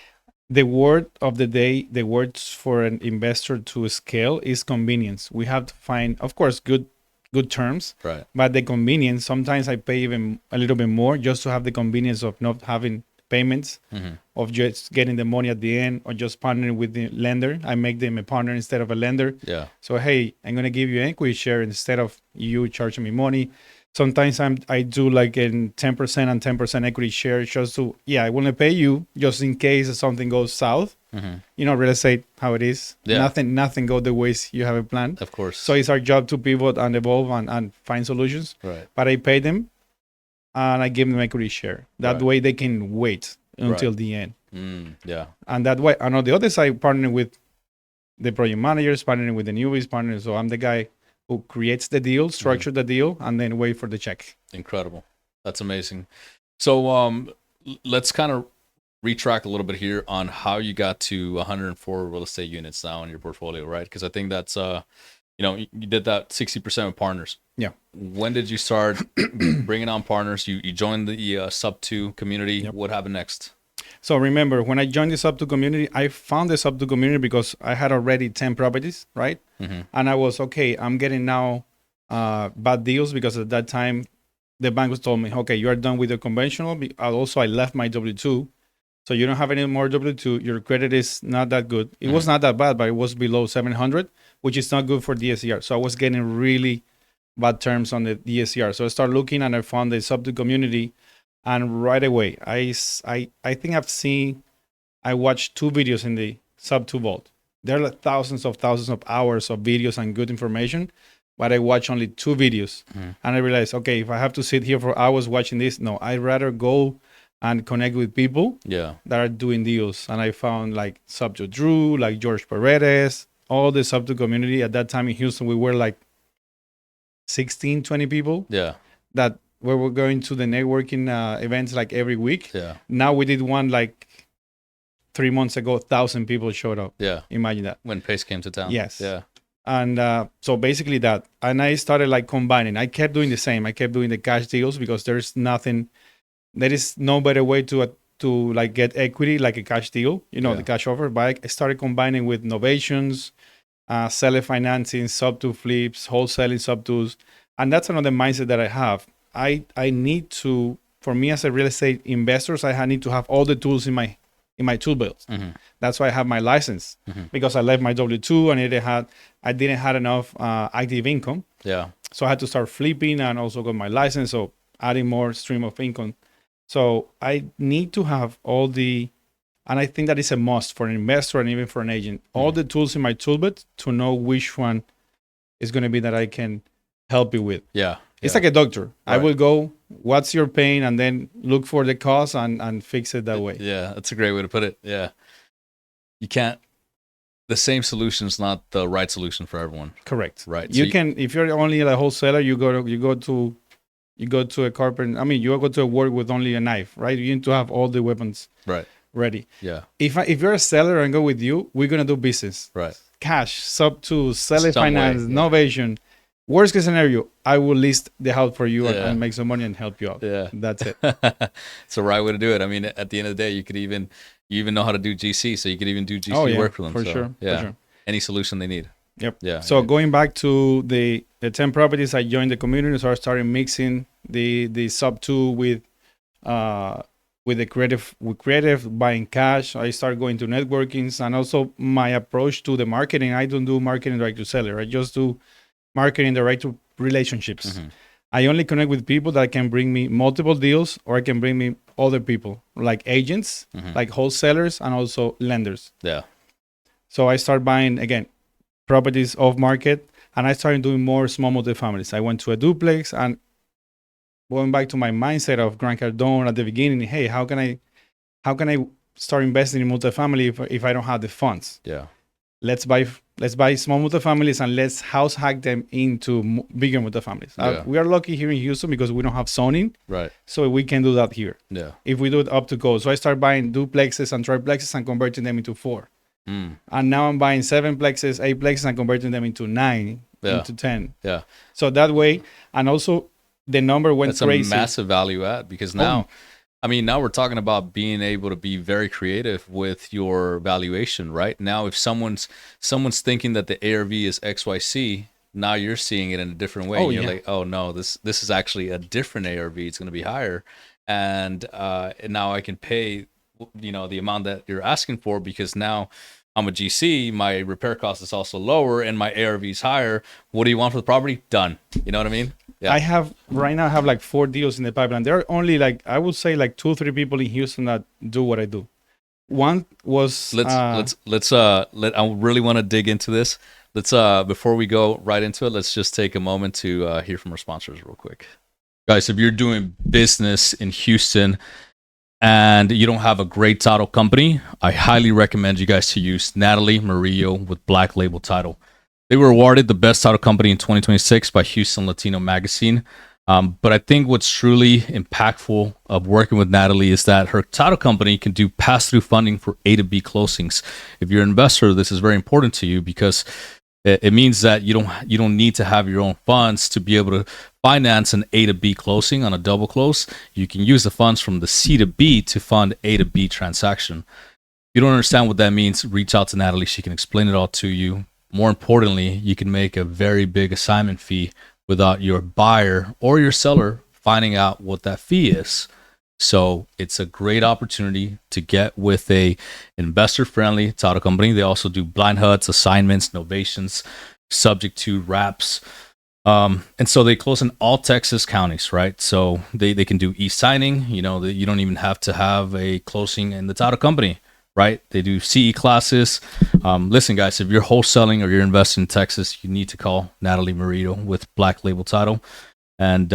The word of the day, the words for an investor to scale is convenience. We have to find, of course, good terms, right? But the convenience, sometimes I pay even a little bit more just to have the convenience of not having payments, of just getting the money at the end, or just partnering with the lender. I make them a partner instead of a lender. Yeah. So, hey, I'm going to give you an equity share instead of you charging me money. Sometimes I do like in 10% and 10% equity share just to, I want to pay you just in case something goes south. Real estate, how it is. Yeah. Nothing go the ways you have a plan. Of course. So it's our job to pivot and evolve and find solutions. Right. But I pay them and I give them equity share. That way they can wait until the end. Yeah. And that way, and on the other side, partnering with the project managers, partnering with the newbies, partnering. So I'm the guy who creates the deal, structure the deal, and then wait for the check. Incredible. That's amazing. So let's kind of retrack a little bit here on how you got to 104 real estate units now in your portfolio, right? Because I think that's, you did that 60% with partners. Yeah. When did you start bringing on partners? You joined the Sub 2 community. Yep. What happened next? So remember, when I joined the Sub 2 community, I found the Sub 2 community because I had already 10 properties, right? And I was, okay, I'm getting now bad deals because at that time, the bank was told me, okay, you are done with the conventional. Also, I left my W-2. So you don't have any more W-2. Your credit is not that good. It was not that bad, but it was below 700, which is not good for DSCR. So I was getting really bad terms on the DSCR. So I started looking and I found the Sub 2 community. And right away, I think I watched 2 videos in the Sub 2 Vault. There are like thousands of hours of videos and good information, but I watched only 2 videos. And I realized, okay, if I have to sit here for hours watching this, no, I'd rather go and connect with people that are doing deals. And I found like Sub 2 Drew, like George Paredes, all the Sub 2 community. At that time in Houston, we were like 16, 20 people. Yeah. That we were going to the networking events like every week. Yeah. Now we did one like 3 months ago, 1,000 people showed up. Yeah. Imagine that. When Pace came to town. Yes. Yeah. And so basically that. And I started like combining. I kept doing the same. I kept doing the cash deals because there is no better way to like get equity like a cash deal, the cash offer. But I started combining with novations, seller financing, Sub 2 flips, wholesaling Sub 2s. And that's another mindset that I have. I need to, for me as a real estate investor, I need to have all the tools in my tool belt. That's why I have my license because I left my W-2 and I didn't have enough active income. Yeah. So I had to start flipping and also got my license. So adding more stream of income. So I need to have and I think that is a must for an investor and even for an agent, all the tools in my tool belt to know which one is going to be that I can help you with. Yeah. It's like a doctor. Right. I will go, what's your pain? And then look for the cause and fix it that way. Yeah, that's a great way to put it. Yeah. The same solution is not the right solution for everyone. Correct. Right. You can, if you're only a wholesaler, you go to a carpenter. I mean, you go to a work with only a knife, right? You need to have all the weapons ready. Yeah. If you're a seller and go with you, we're going to do business. Right. Cash, Sub 2, seller finance, novation. Worst case scenario, I will list the house for you and make some money and help you out. Yeah. That's it. It's the right way to do it. I mean, at the end of the day, you even know how to do GC, so you could even do GC work for them. For so, sure. Yeah. For sure. Any solution they need. Yep. Yeah. So going back to the 10 properties, I joined the community, so I started mixing the Sub 2 with with creative buying cash. I start going to networkings, and also my approach to the marketing. I don't do marketing direct to seller. I just do marketing direct to relationships. I only connect with people that can bring me multiple deals, or can bring me other people like agents, like wholesalers, and also lenders. Yeah. So I start buying again properties off market, and I started doing more small multifamilies. I went to a duplex, and going back to my mindset of Grant Cardone at the beginning. Hey, how can I start investing in multifamily if I don't have the funds? Yeah. Let's buy small multifamilies, and let's house hack them into bigger multifamilies. We are lucky here in Houston because we don't have zoning, right? So we can do that here. Yeah. If we do it up to code. So I start buying duplexes and triplexes and converting them into 4. And now I'm buying 7 plexes, 8 plexes, and converting them into 9, into 10. Yeah. So that way, and also the number went crazy. That's a massive value add, because now, now we're talking about being able to be very creative with your valuation, right? Now, if someone's thinking that the ARV is XYZ, now you're seeing it in a different way. You're like, oh no, this is actually a different ARV. It's going to be higher, and now I can pay, the amount that you're asking for, because now I'm a GC, my repair cost is also lower, and my ARV is higher. What do you want for the property? Done. You know what I mean? Yeah. I have like 4 deals in the pipeline. There are only I would say 2-3 people in Houston that do what I do. One was I really want to dig into this. Let's before we go right into it, let's just take a moment to hear from our sponsors real quick. Guys, if you're doing business in Houston and you don't have a great title company, I highly recommend you guys to use Natalie Murillo with Black Label Title. They were awarded the best title company in 2026 by Houston Latino Magazine. But I think what's truly impactful of working with Natalie is that her title company can do pass-through funding for A to B closings. If you're an investor, this is very important to you, because it means that you don't need to have your own funds to be able to finance an A to B closing on a double close. You can use the funds from the C to B to fund A to B transaction. If you don't understand what that means, reach out to Natalie. She can explain it all to you. More importantly, you can make a very big assignment fee without your buyer or your seller finding out what that fee is. So it's a great opportunity to get with a investor-friendly title company. They also do blind HUDs, assignments, novations, subject to wraps. And so they close in all Texas counties, right? So they can do e-signing. You don't even have to have a closing in the title company, right? They do CE classes. Listen, guys, if you're wholesaling or you're investing in Texas, you need to call Natalie Murillo with Black Label Title. And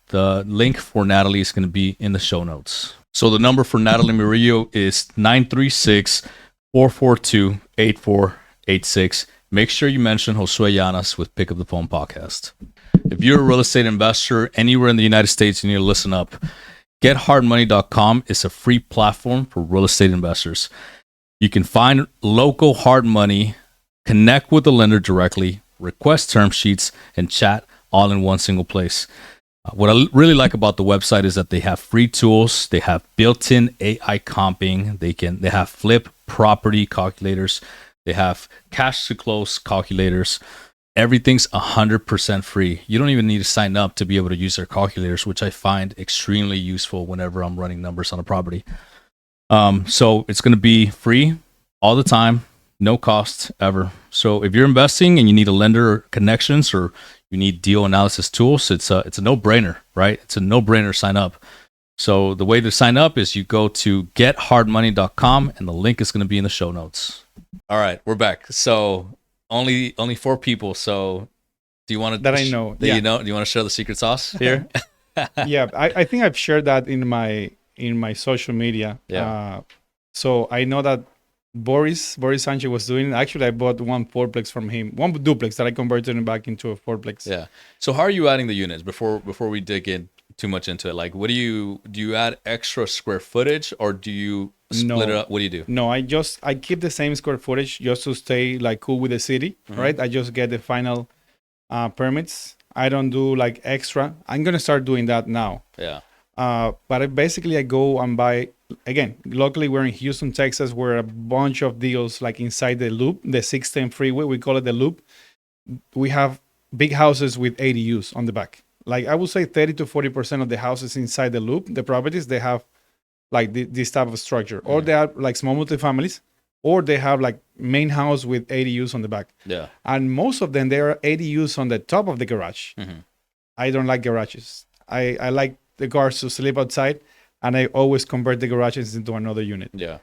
the link for Natalie is going to be in the show notes. So the number for Natalie Murillo is 936-442-8486. Make sure you mention Josue Llanas with Pick Up the Phone Podcast. If you're a real estate investor anywhere in the United States, you need to listen up. GetHardMoney.com is a free platform for real estate investors. You can find local hard money, connect with the lender directly, request term sheets, and chat all in one single place. What I really like about the website is that they have free tools. They have built-in AI comping. They have flip property calculators. They have cash to close calculators. Everything's 100% free. You don't even need to sign up to be able to use their calculators, which I find extremely useful whenever I'm running numbers on a property. So it's going to be free all the time, no cost ever. So if you're investing and you need a lender or connections, or you need deal analysis tools, it's a no-brainer, right? It's a no-brainer to sign up. So the way to sign up is you go to GetHardMoney.com, and the link is going to be in the show notes. All right, we're back. So only 4 people. So do you want to I know? Do you want to share the secret sauce here? Yeah, I think I've shared that in my social media. Yeah. So I know that Boris Sanchez was doing. Actually, I bought one fourplex from him, one duplex that I converted him back into a fourplex. Yeah. So how are you adding the units before we dig in too much into it? Like, what do you add extra square footage, or do you split it up? What do you do? No, I keep the same square footage just to stay cool with the city, right? I just get the final permits. I don't do extra. I'm gonna start doing that now. Yeah. But I go and buy. Again, luckily we're in Houston, Texas, where a bunch of deals inside the loop, the 610 freeway, we call it the loop. We have big houses with ADUs on the back. I would say 30 to 40% of the houses inside the loop, the properties, they have like this type of structure, or they are like small multifamilies, or they have like main house with ADUs on the back. Yeah. And most of them, there are ADUs on the top of the garage. I don't like garages. I like the cars to sleep outside, and I always convert the garages into another unit. Yeah.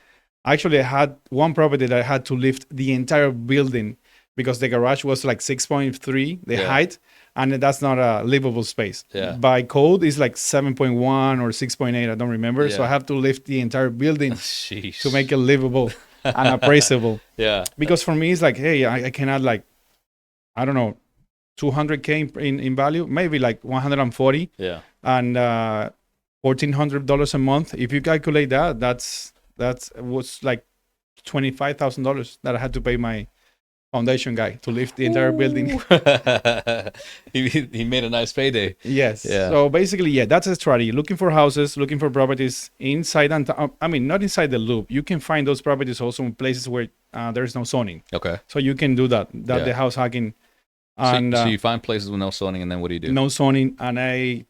Actually, I had one property that I had to lift the entire building because the garage was like 6.3, the height, and that's not a livable space. Yeah. By code, it's like 7.1 or 6.8, I don't remember. So I have to lift the entire building to make it livable and appraisable. Yeah. Because for me, it's like, hey, I can add like, I don't know, 200K in value, maybe like 140. Yeah. And $1,400 a month. If you calculate that, that was like $25,000 that I had to pay my foundation guy to lift the entire building. he made a nice payday. Yes. Yeah. So basically, yeah, that's a strategy. Looking for houses, looking for properties inside and I mean, not inside the loop. You can find those properties also in places where there's no zoning. Okay. So you can do that. The house hacking. And so you find places with no zoning, and then what do you do? No zoning, and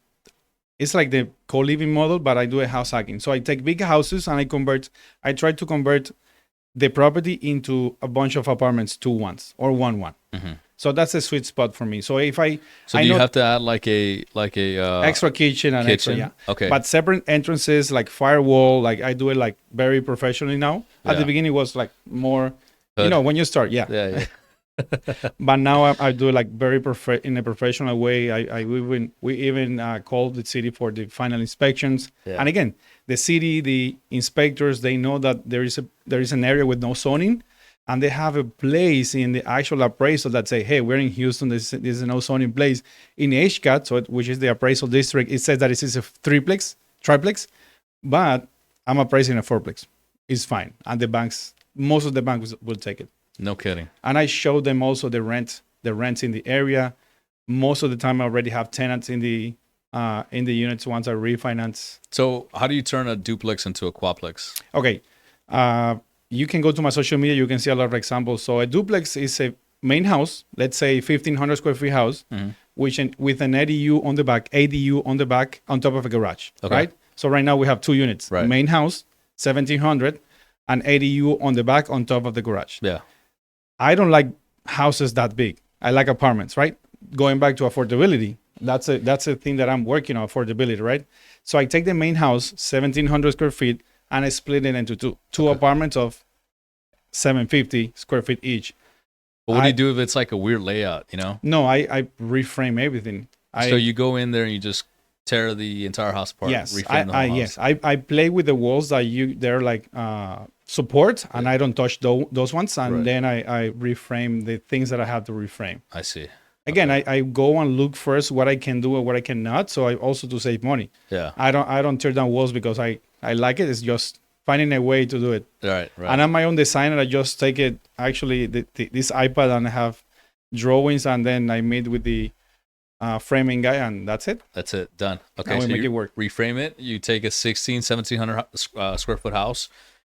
it's like the co-living model, but I do a house hacking. So I take big houses and I try to convert the property into a bunch of apartments, 2 ones or 1. So that's a sweet spot for me. So if do you have to add like a extra kitchen and kitchen? extra, Okay. But separate entrances, like firewall, like I do it like very professionally now. At the beginning it was like more, when you start, Yeah. But now I do it like very in a professional way. We even call the city for the final inspections. Yeah. And again, the city, the inspectors, they know that there is an area with no zoning, and they have a place in the actual appraisal that say, hey, we're in Houston. This is a no zoning place. In HCAT, which is the appraisal district, it says that it is a triplex, but I'm appraising a fourplex. It's fine, and most of the banks will take it. No kidding. And I show them also the rents in the area. Most of the time, I already have tenants in the units once I refinance. So how do you turn a duplex into a quadplex? Okay. You can go to my social media. You can see a lot of examples. So a duplex is a main house, let's say 1,500 square feet house, with an ADU on the back, on top of a garage, right? So right now we have 2 units. Right. Main house, 1,700, and ADU on the back on top of the garage. Yeah. I don't like houses that big. I like apartments, right? Going back to affordability, that's a thing that I'm working on, affordability, right? So I take the main house, 1,700 square feet, and I split it into two apartments of 750 square feet each. But what do you do if it's like a weird layout, No, I reframe everything. So you go in there and you just tear the entire house apart. Yes, reframe the whole house. Yes. I play with the walls that they're like support, and I don't touch those ones, and then I reframe the things that I have to reframe. I see. Again, I go and look first what I can do and what I cannot, so I also to save money. Yeah. I don't tear down walls because I like it. It's just finding a way to do it. Right. And I'm my own designer. I just take it actually this iPad and I have drawings, and then I meet with the framing guy, and that's it. That's it. Done. Okay. So make it work. Reframe it. You take a 1,700 square foot house,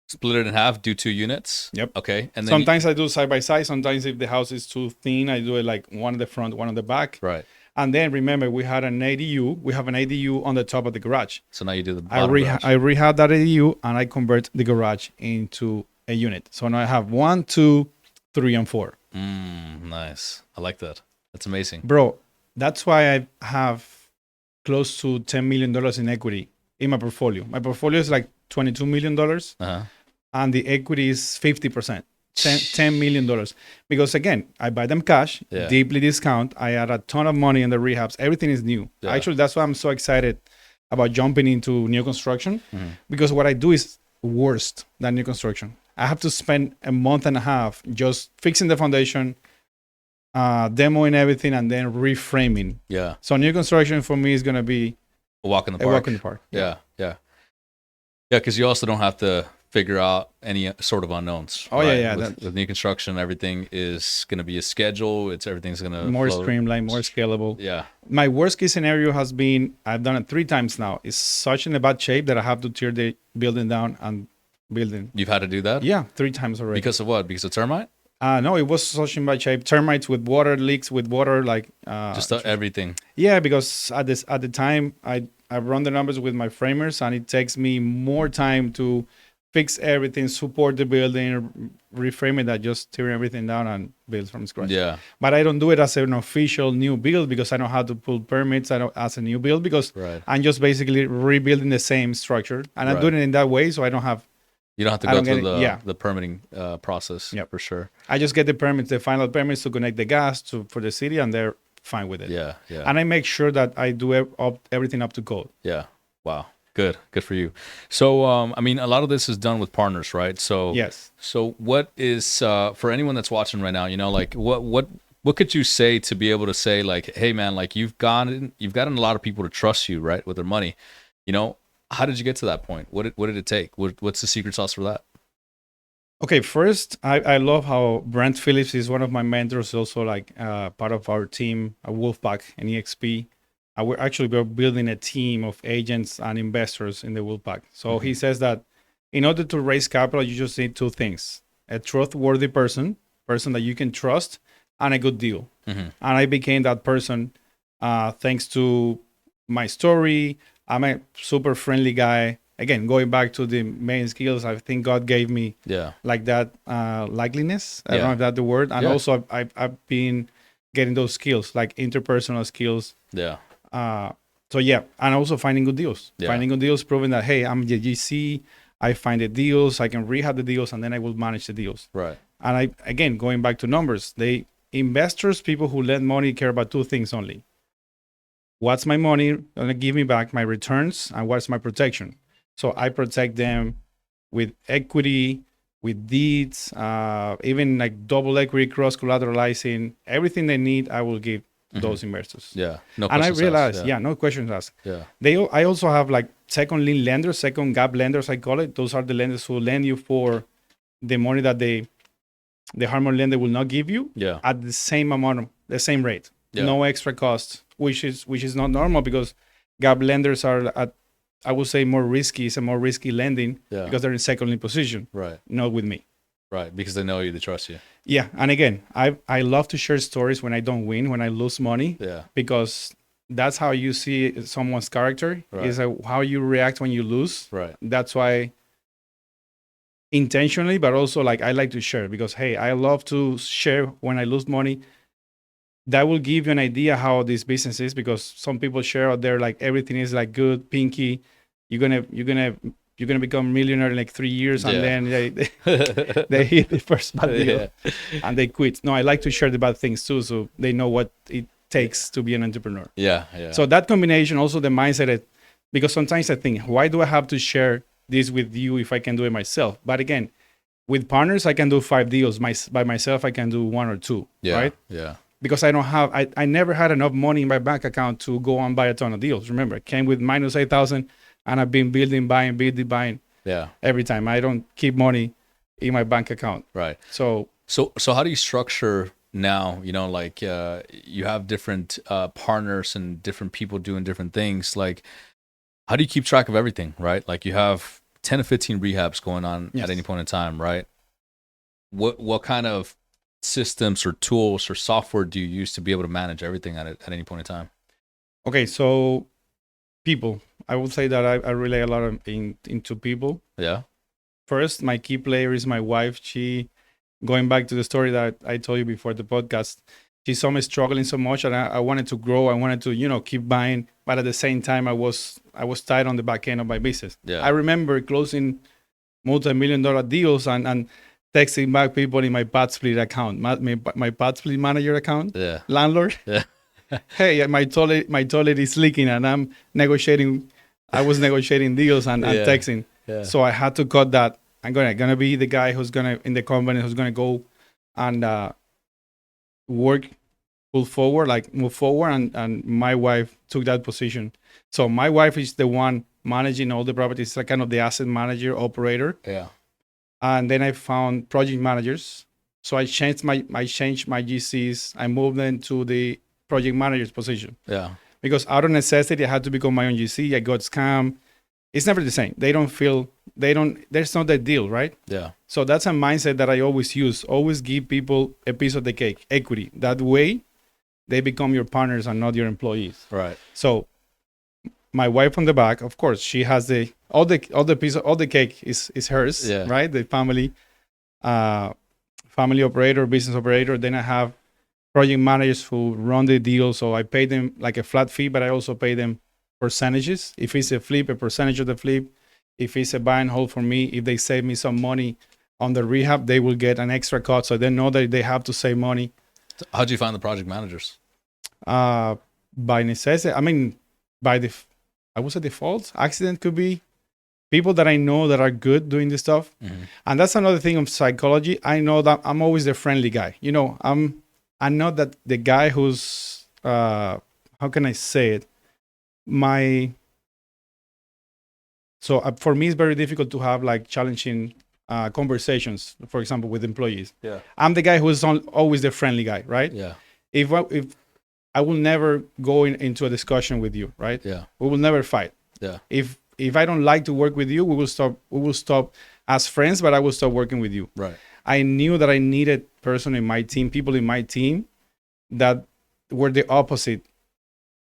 split it in half, do 2 units. Yep. Okay. And then sometimes I do side by side. Sometimes if the house is too thin, I do it like one in the front, one on the back. Right. And then remember, we have an ADU on the top of the garage. So now you do the bottom garage. I rehab that ADU and I convert the garage into a unit. So now I have 1, 2, 3, and 4. Nice. I like that. That's amazing. Bro, that's why I have close to $10 million in equity in my portfolio. My portfolio is like $22 million, and the equity is 50%, $10 million. Because again, I buy them cash, deeply discount. I add a ton of money in the rehabs. Everything is new. Yeah. Actually, that's why I'm so excited about jumping into new construction, because what I do is worse than new construction. I have to spend a month and a half just fixing the foundation, demoing everything, and then reframing. Yeah. So new construction for me is going to be a walk in the park. Yeah. Because you also don't have to figure out any sort of unknowns. Oh, right? With new construction, everything is going to be a schedule. Everything's going to more streamlined, more scalable. Yeah. My worst case scenario has been, I've done it 3 times now. It's such in a bad shape that I have to tear the building down and building. You've had to do that? Yeah, 3 times already. Because of what? Because of termite? No, it was such in bad shape. Termites with water, leaks with water, like Just everything. yeah. Because at the time, I run the numbers with my framers, and it takes me more time to fix everything, support the building, reframe it, than just tearing everything down and build from scratch. Yeah. But I don't do it as an official new build because I know how to pull permits. I don't as a new build because Right. I'm just basically rebuilding the same structure, and I'm Right. doing it in that way, so I don't have. You don't have to I go don't through get it. the permitting process. Yep. For sure. I just get the permits, the final permits to connect the gas for the city, and they're fine with it. Yeah. Yeah. And I make sure that I do everything up to code. Yeah. Wow. Good for you. So, I mean, a lot of this is done with partners, right? So, Yes. So, what is for anyone that's watching right now? You know, like what could you say to be able to say, like, hey, man, like you've gotten a lot of people to trust you, right, with their money. You know, how did you get to that point? What did it take? What's the secret sauce for that? Okay, first, I love how Brent Phillips is one of my mentors, also like part of our team at Wolfpack and EXP. We're building a team of agents and investors in the Wolfpack. So he says that in order to raise capital, you just need two things: a trustworthy person that you can trust, and a good deal. And I became that person thanks to my story. I'm a super friendly guy. Again, going back to the main skills, I think God gave me like that likeliness. I don't know if that's the word. And also I've been getting those skills, like interpersonal skills. Yeah. So yeah, and also finding good deals. Finding good deals, proving that, hey, I'm the GC. I find the deals, I can rehab the deals, and then I will manage the deals. Right. And again, going back to numbers, investors, people who lend money, care about two things only. What's my money gonna give me back, my returns, and what's my protection? So I protect them with equity, with deeds, even like double equity, cross collateralizing, everything they need, I will give those investors. Yeah. No and I questions realized, asked. no questions asked. Yeah. I also have like second lien lenders, second gap lenders, I call it. Those are the lenders who lend you for the money that the hard money lender will not give you at the same amount, the same rate, no extra cost, which is not normal because gap lenders are at, I would say, more risky. It's a more risky lending because they're in second lien position. Right. Not with me. Right. Because they know you, they trust you. Yeah. And again, I love to share stories when I don't win, when I lose money. Yeah. Because that's how you see someone's character, is how you react when you lose. Right. That's why intentionally, but also like I like to share because, hey, I love to share when I lose money. That will give you an idea how this business is, because some people share out there like everything is like good, pinky. You're gonna become millionaire in like 3 years, and then they hit the first bad deal and they quit. No, I like to share the bad things too, so they know what it takes to be an entrepreneur. Yeah, yeah. So that combination, also the mindset, because sometimes I think, why do I have to share this with you if I can do it myself? But again, with partners, I can do 5 deals. By myself, I can do 1 or 2. Right? Yeah. Because I never had enough money in my bank account to go and buy a ton of deals. Remember, I came with minus 8,000, and I've been building, buying every time. I don't keep money in my bank account. Right. So how do you structure now? You know, like you have different partners and different people doing different things. Like, how do you keep track of everything? Right. Like you have 10 to 15 rehabs going on at any point in time. Right. What kind of systems or tools or software do you use to be able to manage everything at any point in time? Okay, so people, I would say that I rely a lot into people. Yeah. First, my key player is my wife. She, going back to the story that I told you before the podcast, she saw me struggling so much, and I wanted to grow. I wanted to, keep buying, but at the same time, I was tied on the back end of my business. Yeah. I remember closing multi-million-dollar deals and texting back people in my pad split account, my pad split manager account, landlord. Yeah. Hey, my toilet is leaking, and I was negotiating deals and texting. Yeah. So I had to cut that. I'm gonna be the guy who's in the company who's gonna go and move forward, and my wife took that position. So my wife is the one managing all the properties, like kind of the asset manager, operator. Yeah. And then I found project managers. So I changed my GCs. I moved them to the project manager's position. Yeah. Because out of necessity, I had to become my own GC. I got scammed. it's never the same. There's not that deal, right? Yeah. So that's a mindset that I always use. Always give people a piece of the cake, equity. That way they become your partners and not your employees. Right. So my wife on the back, of course, she has all the cake is hers, Yeah. right? The family operator, business operator. Then I have project managers who run the deal. So I pay them like a flat fee, but I also pay them percentages. If it's a flip, a percentage of the flip. If it's a buy and hold for me, if they save me some money on the rehab, they will get an extra cut. So they know that they have to save money. How'd you find the project managers? By necessity. I mean, I would say default. Accident could be people that I know that are good doing this stuff. Mm-hmm. And that's another thing of psychology. I know that I'm always the friendly guy. You know, I'm not that the guy who's how can I say it? So for me, it's very difficult to have like challenging conversations, for example, with employees. Yeah. I'm the guy who's always the friendly guy, right? Yeah. If I will never go into a discussion with you, right? Yeah. We will never fight. Yeah. If I don't like to work with you, we will stop as friends, but I will stop working with you. Right. I knew that I needed people in my team that were the opposite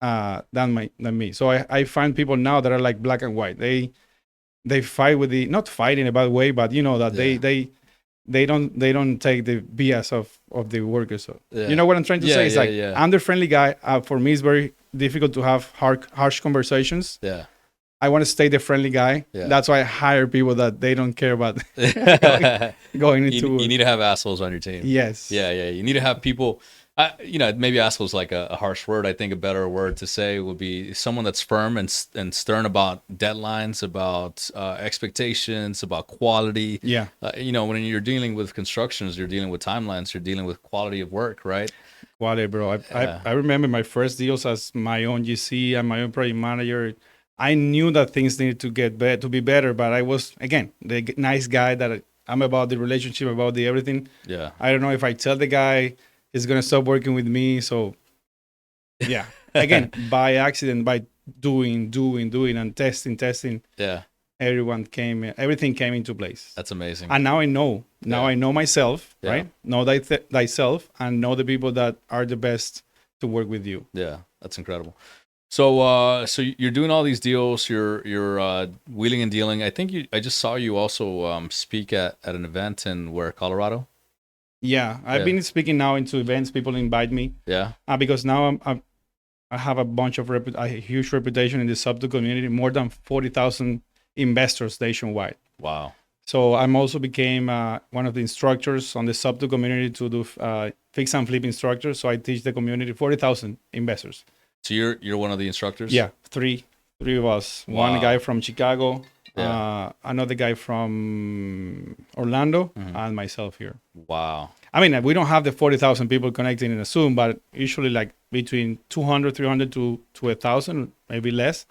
than me. So I find people now that are like black and white. They fight with not fight in a bad way, but you know that they don't take the BS of the workers. So you know what I'm trying to say? It's I'm the friendly guy. For me, it's very difficult to have harsh conversations. Yeah. I want to stay the friendly guy. Yeah. That's why I hire people that they don't care about going into. You need to have assholes on your team. Yes. Yeah. You need to have people. Maybe asshole's like a harsh word. I think a better word to say would be someone that's firm and stern about deadlines, about expectations, about quality. Yeah. When you're dealing with constructions, you're dealing with timelines, you're dealing with quality of work, right? Quality, bro. I remember my first deals as my own GC and my own project manager. I knew that things needed to get to be better, but I was, again, the nice guy that I'm about the relationship, about the everything. Yeah. I don't know if I tell the guy he's going to stop working with me. So, yeah. Again, by accident, by doing and testing. Yeah. Everything came into place. That's amazing. And now I know. I know myself, right? Know thyself and know the people that are the best to work with you. Yeah, that's incredible. So you're doing all these deals. You're wheeling and dealing. I think I just saw you also speak at an event in Colorado. Yeah, I've been speaking now into events. People invite me. Yeah. Because now I have a huge reputation in the Subto community. More than 40,000 investors nationwide. Wow. So I'm also became one of the instructors on the Subto community to do fix and flip instructors. So I teach the community 40,000 investors. So you're one of the instructors? Yeah, three of us. Wow. One guy from Chicago, another guy from Orlando, and myself here. Wow. I mean, we don't have the 40,000 people connecting in a Zoom, but usually like between 200, 300 to 1,000, maybe less.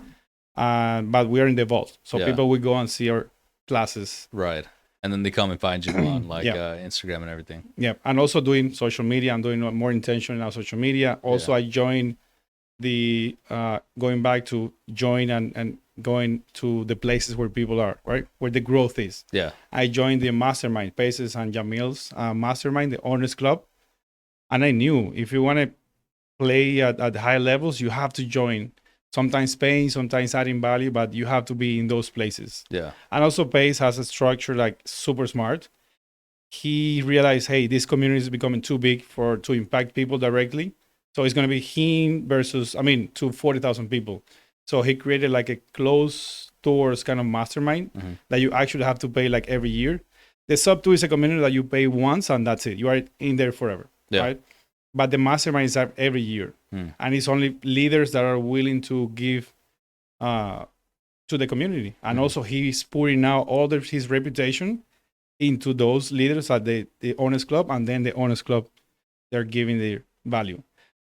But we are in the vault, so people will go and see our classes. Right. And then they come and find you on Instagram and everything. Yeah, and also doing social media. I'm doing more intentional on social media. Also, I joined the going back to join and going to the places where people are, right, where the growth is. Yeah. I joined the mastermind, Paces and Jamil's mastermind, the Owners Club, and I knew if you want to play at high levels, you have to join. Sometimes paying, sometimes adding value, but you have to be in those places. Yeah. And also Pace has a structure like super smart. He realized, hey, this community is becoming too big to impact people directly. So it's going to be him versus, to 40,000 people. So he created like a closed doors kind of mastermind that you actually have to pay like every year. The Sub2 is a community that you pay once and that's it. You are in there forever, right? But the mastermind is every year. And it's only leaders that are willing to give to the community. And also he's pouring now all of his reputation into those leaders at the Owners Club. And then the Owners Club, they're giving their value.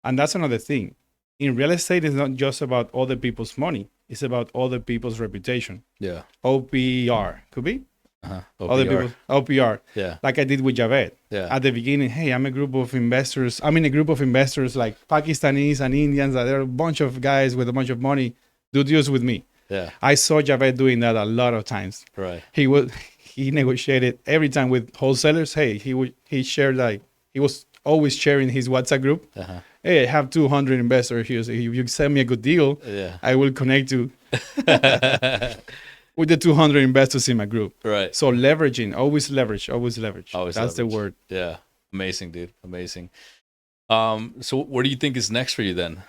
And that's another thing. In real estate, it's not just about other people's money. It's about other people's reputation. Yeah. OPR, could be? OPR. Other people, OPR. Yeah. Like I did with Javed. Yeah. At the beginning, hey, I'm in a group of investors like Pakistanis and Indians. There are a bunch of guys with a bunch of money. Do deals with me. Yeah. I saw Javed doing that a lot of times. Right. He negotiated every time with wholesalers. Hey, he shared, like, he was always sharing his WhatsApp group. Uh-huh. Hey, I have 200 investors here. So if you send me a good deal, Yeah. I will connect you with the 200 investors in my group. Right. So leveraging, always leverage, always leverage. Always That's the leverage. word. Yeah. Amazing, dude. Amazing. So what do you think is next for you then?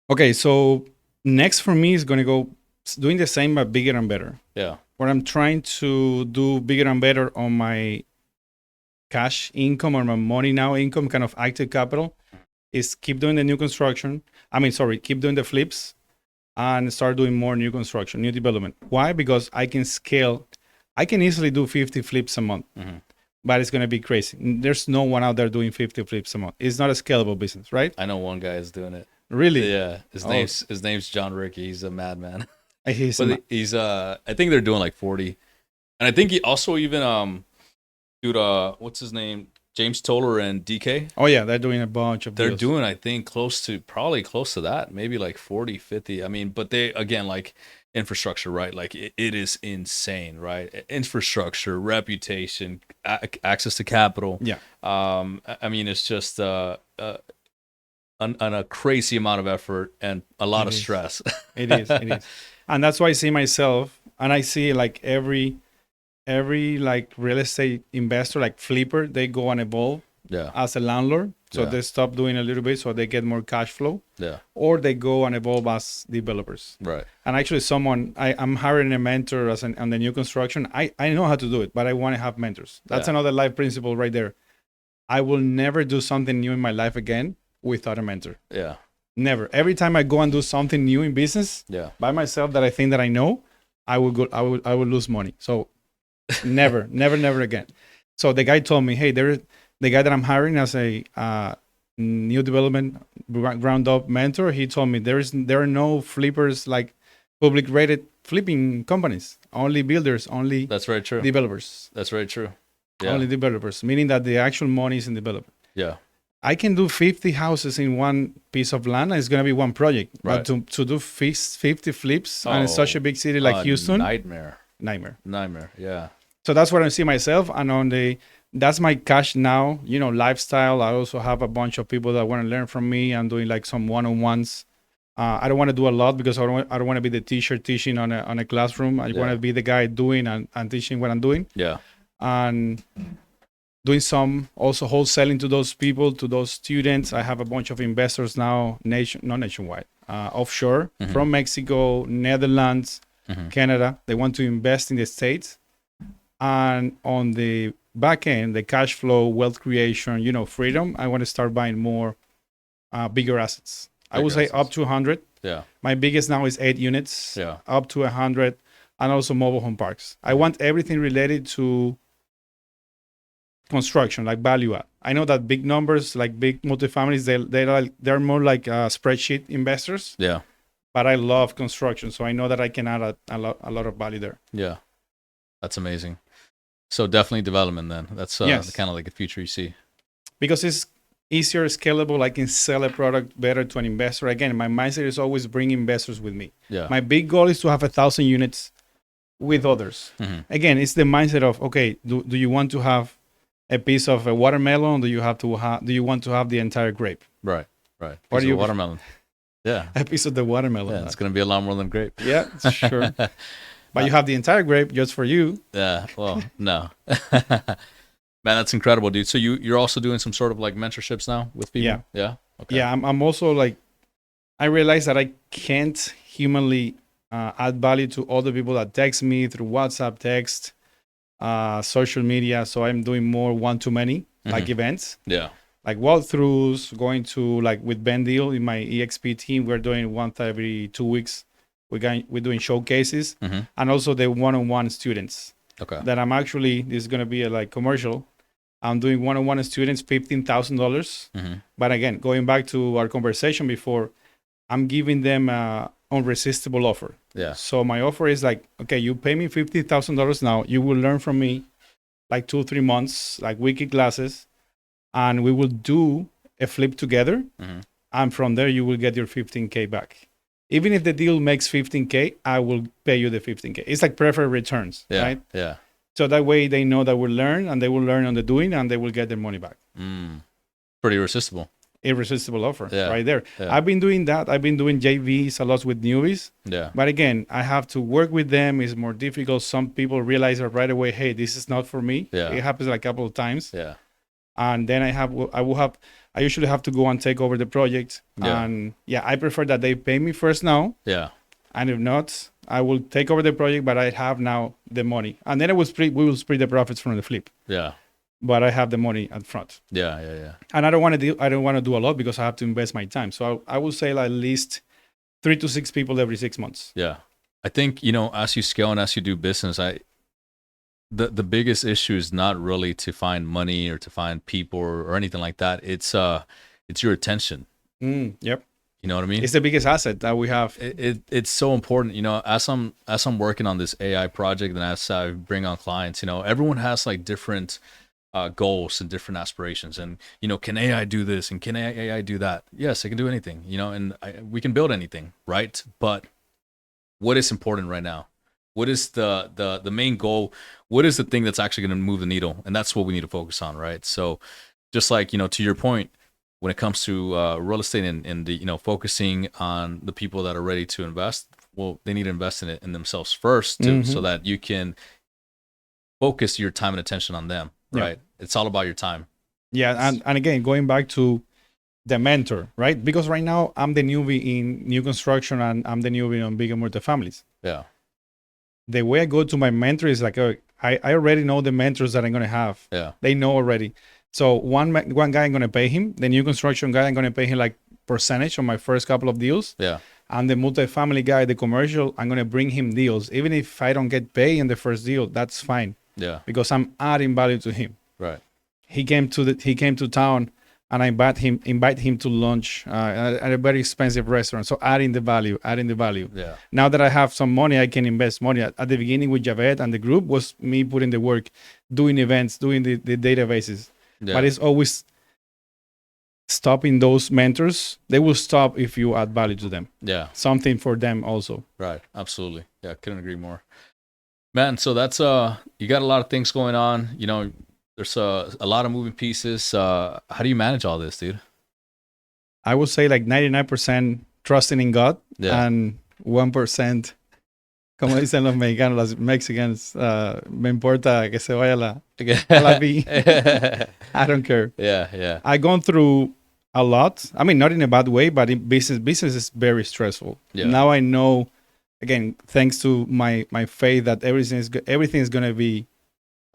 Okay, so next for me is going to go doing the same but bigger and better. Yeah. What I'm trying to do bigger and better on my cash income or my money now income, kind of active capital, is keep doing the new construction. Keep doing the flips and start doing more new construction, new development. Why? Because I can scale. I can easily do 50 flips a month, but it's going to be crazy. There's no one out there doing 50 flips a month. It's not a scalable business, right? I know one guy is doing it. Really? Yeah. His name's John Ricky. He's a madman. He's I think they're doing like 40. And I think he also even what's his name? James Toller and DK. Oh yeah, they're doing a bunch of They're deals. doing, I think, probably close to that, maybe like 40, 50. I mean, but they, again, like infrastructure, right? Like it is insane, right? Infrastructure, reputation, access to capital. Yeah. I mean, it's just a crazy amount of effort and a lot of stress. It is. And that's why I see myself, and I see like every like real estate investor, like flipper, they go and evolve as a landlord. So they stop doing a little bit so they get more cash flow. Yeah. Or they go and evolve as developers. Right. And actually I'm hiring a mentor on the new construction. I know how to do it, but I want to have mentors. That's another life principle right there. I will never do something new in my life again without a mentor. Yeah. Never. Every time I go and do something new in business by myself that I think that I know, I will lose money. So never again. So the guy told me, hey, the guy that I'm hiring as a new development ground up mentor, he told me there are no flippers, like public rated flipping companies, only builders, only That's very true. Developers. That's very true. Yeah. Only developers, meaning that the actual money is in development. Yeah. I can do 50 houses in one piece of land, and it's going to be one project. Right. But to do 50 flips and in such a big city like Houston, nightmare. Yeah. So that's where I see myself. And that's my cash now, lifestyle. I also have a bunch of people that want to learn from me. I'm doing like some one-on-ones. I don't want to do a lot because I don't want to be the teacher teaching on a classroom. I want to be the guy doing and teaching what I'm doing. Yeah. And doing some also wholesaling to those people, to those students. I have a bunch of investors now, not nationwide, offshore, from Mexico, Netherlands, Canada. They want to invest in the States. And on the back end, the cash flow, wealth creation, freedom, I want to start buying more bigger assets. I would say up to 100. Yeah. My biggest now is 8 units, up to 100, and also mobile home parks. I want everything related to construction, like value add. I know that big numbers, like big multifamilies, they're more like spreadsheet investors. Yeah. But I love construction, so I know that I can add a lot of value there. Yeah. That's amazing. So definitely development then. That's kind of like a future you see. Because it's easier, scalable. I can sell a product better to an investor. Again, my mindset is always bring investors with me. Yeah. My big goal is to have 1,000 units with others. Again, it's the mindset of, okay, do you want to have a piece of a watermelon? Do you want to have the entire grape? Right. What do you watermelon? Yeah. A piece of the watermelon. Yeah, it's going to be a lot more than grape. Yeah, sure. But you have the entire grape just for you. Yeah. Well, no. Man, that's incredible, dude. So you're also doing some sort of like mentorships now with people? Yeah. Yeah. Okay. Yeah. I'm also like, I realize that I can't humanly add value to other people that text me through WhatsApp, text, social media. So I'm doing more one-to-many like events. Yeah. Like walkthroughs, going to like with Ben Deal in my EXP team, we're doing once every 2 weeks. We're doing showcases and also the one-on-one students. Okay. That I'm actually, this is going to be a like commercial. I'm doing one-on-one students, $15,000. But again, going back to our conversation before, I'm giving them an irresistible offer. Yeah. So my offer is like, okay, you pay me $50,000 now. You will learn from me like 2-3 months, like weekly classes, and we will do a flip together. And from there, you will get your 15K back. even if the deal makes 15K, I will pay you the 15K. It's like preferred returns, right? Yeah. So that way they know that we'll learn, and they will learn on the doing, and they will get their money back. Pretty irresistible. Irresistible offer right there. Yeah. I've been doing that. I've been doing JVs a lot with newbies. Yeah. But again, I have to work with them. It's more difficult. Some people realize right away, hey, this is not for me. Yeah. It happens like a couple of times. Yeah. And then I usually have to go and take over the project. Yeah. And I prefer that they pay me first now. Yeah. And if not, I will take over the project, but I have now the money. And then we will split the profits from the flip. Yeah. But I have the money up front. Yeah. And I don't want to do a lot because I have to invest my time. So I will say at least 3 to 6 people every 6 months. Yeah. I think, as you scale and as you do business, the biggest issue is not really to find money or to find people or anything like that. It's your attention. Yep. You know what I mean? It's the biggest asset that we have. It's so important. As I'm working on this AI project and as I bring on clients, everyone has like different goals and different aspirations, and can AI do this and can AI do that? Yes, it can do anything, and we can build anything, right? But what is important right now? What is the main goal? What is the thing that's actually going to move the needle? And that's what we need to focus on, right? So just like, to your point, when it comes to real estate and the, focusing on the people that are ready to invest, well, they need to invest in it in themselves first so that you can focus your time and attention on them. Right. It's all about your time. Yeah. And again, going back to the mentor, right? Because right now I'm the newbie in new construction and I'm the newbie on big and multifamilies. Yeah. The way I go to my mentor is like, I already know the mentors that I'm going to have. Yeah. They know already. So one guy I'm going to pay him, the new construction guy, I'm going to pay him like percentage on my first couple of deals. Yeah. And the multifamily guy, the commercial, I'm going to bring him deals. Even if I don't get paid in the first deal, that's fine. Yeah. Because I'm adding value to him. Right. He came to town, and I invite him to lunch at a very expensive restaurant. So adding the value. Yeah. Now that I have some money, I can invest money. At the beginning with Javed and the group was me putting the work, doing events, doing the databases. Yeah. But it's always stopping those mentors. They will stop if you add value to them. Yeah. Something for them also. Right. Absolutely. Yeah. Couldn't agree more. Man, so that's you got a lot of things going on. There's a lot of moving pieces. How do you manage all this, dude? I would say like 99% trusting in God and 1%, como dicen los mexicanos, los Mexicans, me importa que se vaya la vi. I don't care. Yeah. I've gone through a lot. I mean, not in a bad way, but in business is very stressful. Yeah. Now I know, again, thanks to my faith that everything is going to be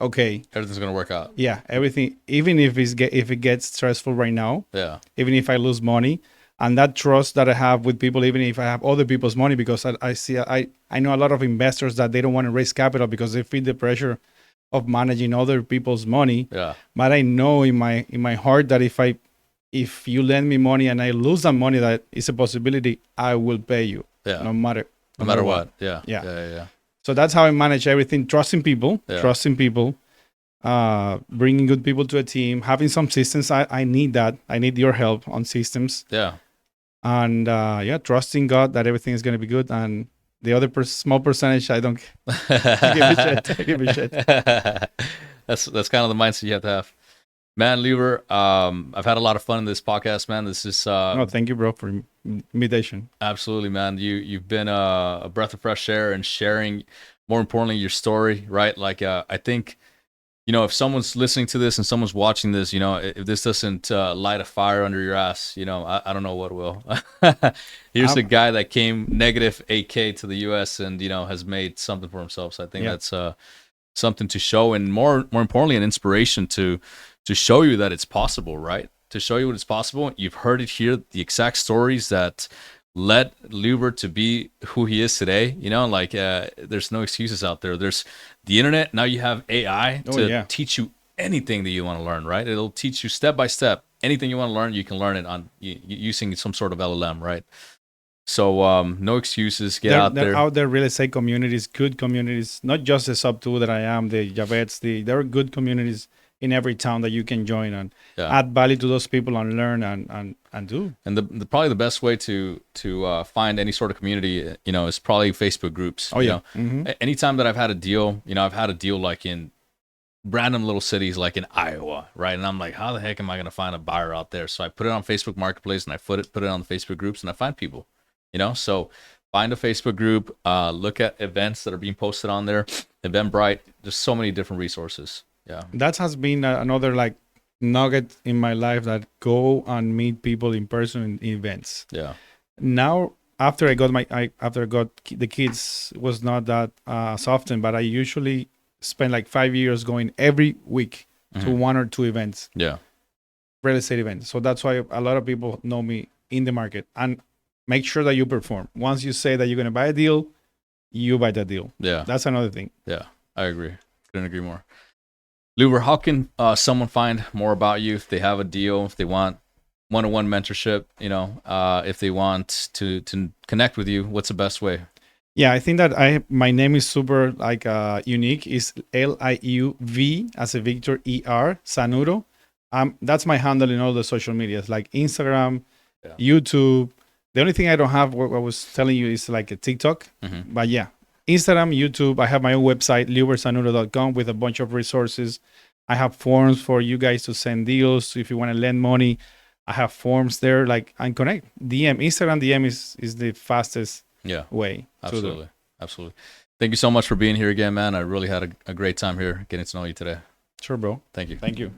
okay. Everything's going to work out. Yeah, everything, even if it gets stressful right now. Yeah. Even if I lose money, and that trust that I have with people, even if I have other people's money, because I know a lot of investors that they don't want to raise capital because they feel the pressure of managing other people's money. Yeah. But I know in my heart that if you lend me money and I lose that money, that is a possibility, I will pay you. Yeah. No matter what. Yeah. So that's how I manage everything. Trusting people, bringing good people to a team, having some systems. I need that. I need your help on systems. Yeah. And trusting God that everything is going to be good. And the other small percentage, I don't give a shit. That's kind of the mindset you have to have. Man, Liuver, I've had a lot of fun in this podcast, man. This is thank you, bro, for invitation. Absolutely, man. You've been a breath of fresh air and sharing, more importantly, your story, right? Like I think, if someone's listening to this and someone's watching this, if this doesn't light a fire under your ass, I don't know what will. Here's a guy that came negative 8K to the US and, has made something for himself. So I think that's something to show, and more importantly, an inspiration to show you that it's possible, right? To show you what it's possible. You've heard it here, the exact stories that led Liuver to be who he is today. There's no excuses out there. There's the internet. Now you have AI to teach you anything that you want to learn, right? It'll teach you step by step. Anything you want to learn, you can learn it on using some sort of LLM, right? So no excuses. Get out there. Out there, real estate communities, good communities, not just the sub two that I am, the Javets. There are good communities in every town that you can join and Yeah. add value to those people and learn and do. And the probably the best way to find any sort of community, is probably Facebook groups. Oh, yeah. Anytime that I've had a deal, I've had a deal like in random little cities like in Iowa, right? And I'm like, how the heck am I going to find a buyer out there? So I put it on Facebook Marketplace and I put it on the Facebook groups and I find people, So find a Facebook group, look at events that are being posted on there, Eventbrite, just so many different resources. Yeah. That has been another like nugget in my life, that go and meet people in person in events. Yeah. Now, after I got the kids, was not that as often, but I usually spend like 5 years going every week to one or two events. Yeah. Real estate events. So that's why a lot of people know me in the market. And make sure that you perform. Once you say that you're going to buy a deal, you buy that deal. Yeah. That's another thing. Yeah, I agree. Couldn't agree more. Liuver, how can someone find more about you if they have a deal, if they want one-on-one mentorship, if they want to connect with you? What's the best way? Yeah, I think that my name is super like unique. It's Liuv as a Victor ER Sanudo. That's my handle in all the social medias like Instagram, YouTube. The only thing I don't have, what I was telling you, is like a TikTok. But yeah, Instagram, YouTube. I have my own website, liuversanudo.com, with a bunch of resources. I have forms for you guys to send deals. If you want to lend money, I have forms there, and connect. Instagram DM is the fastest way. Absolutely. Absolutely. Thank you so much for being here again, man. I really had a great time here getting to know you today. Sure, bro. Thank you. Thank you.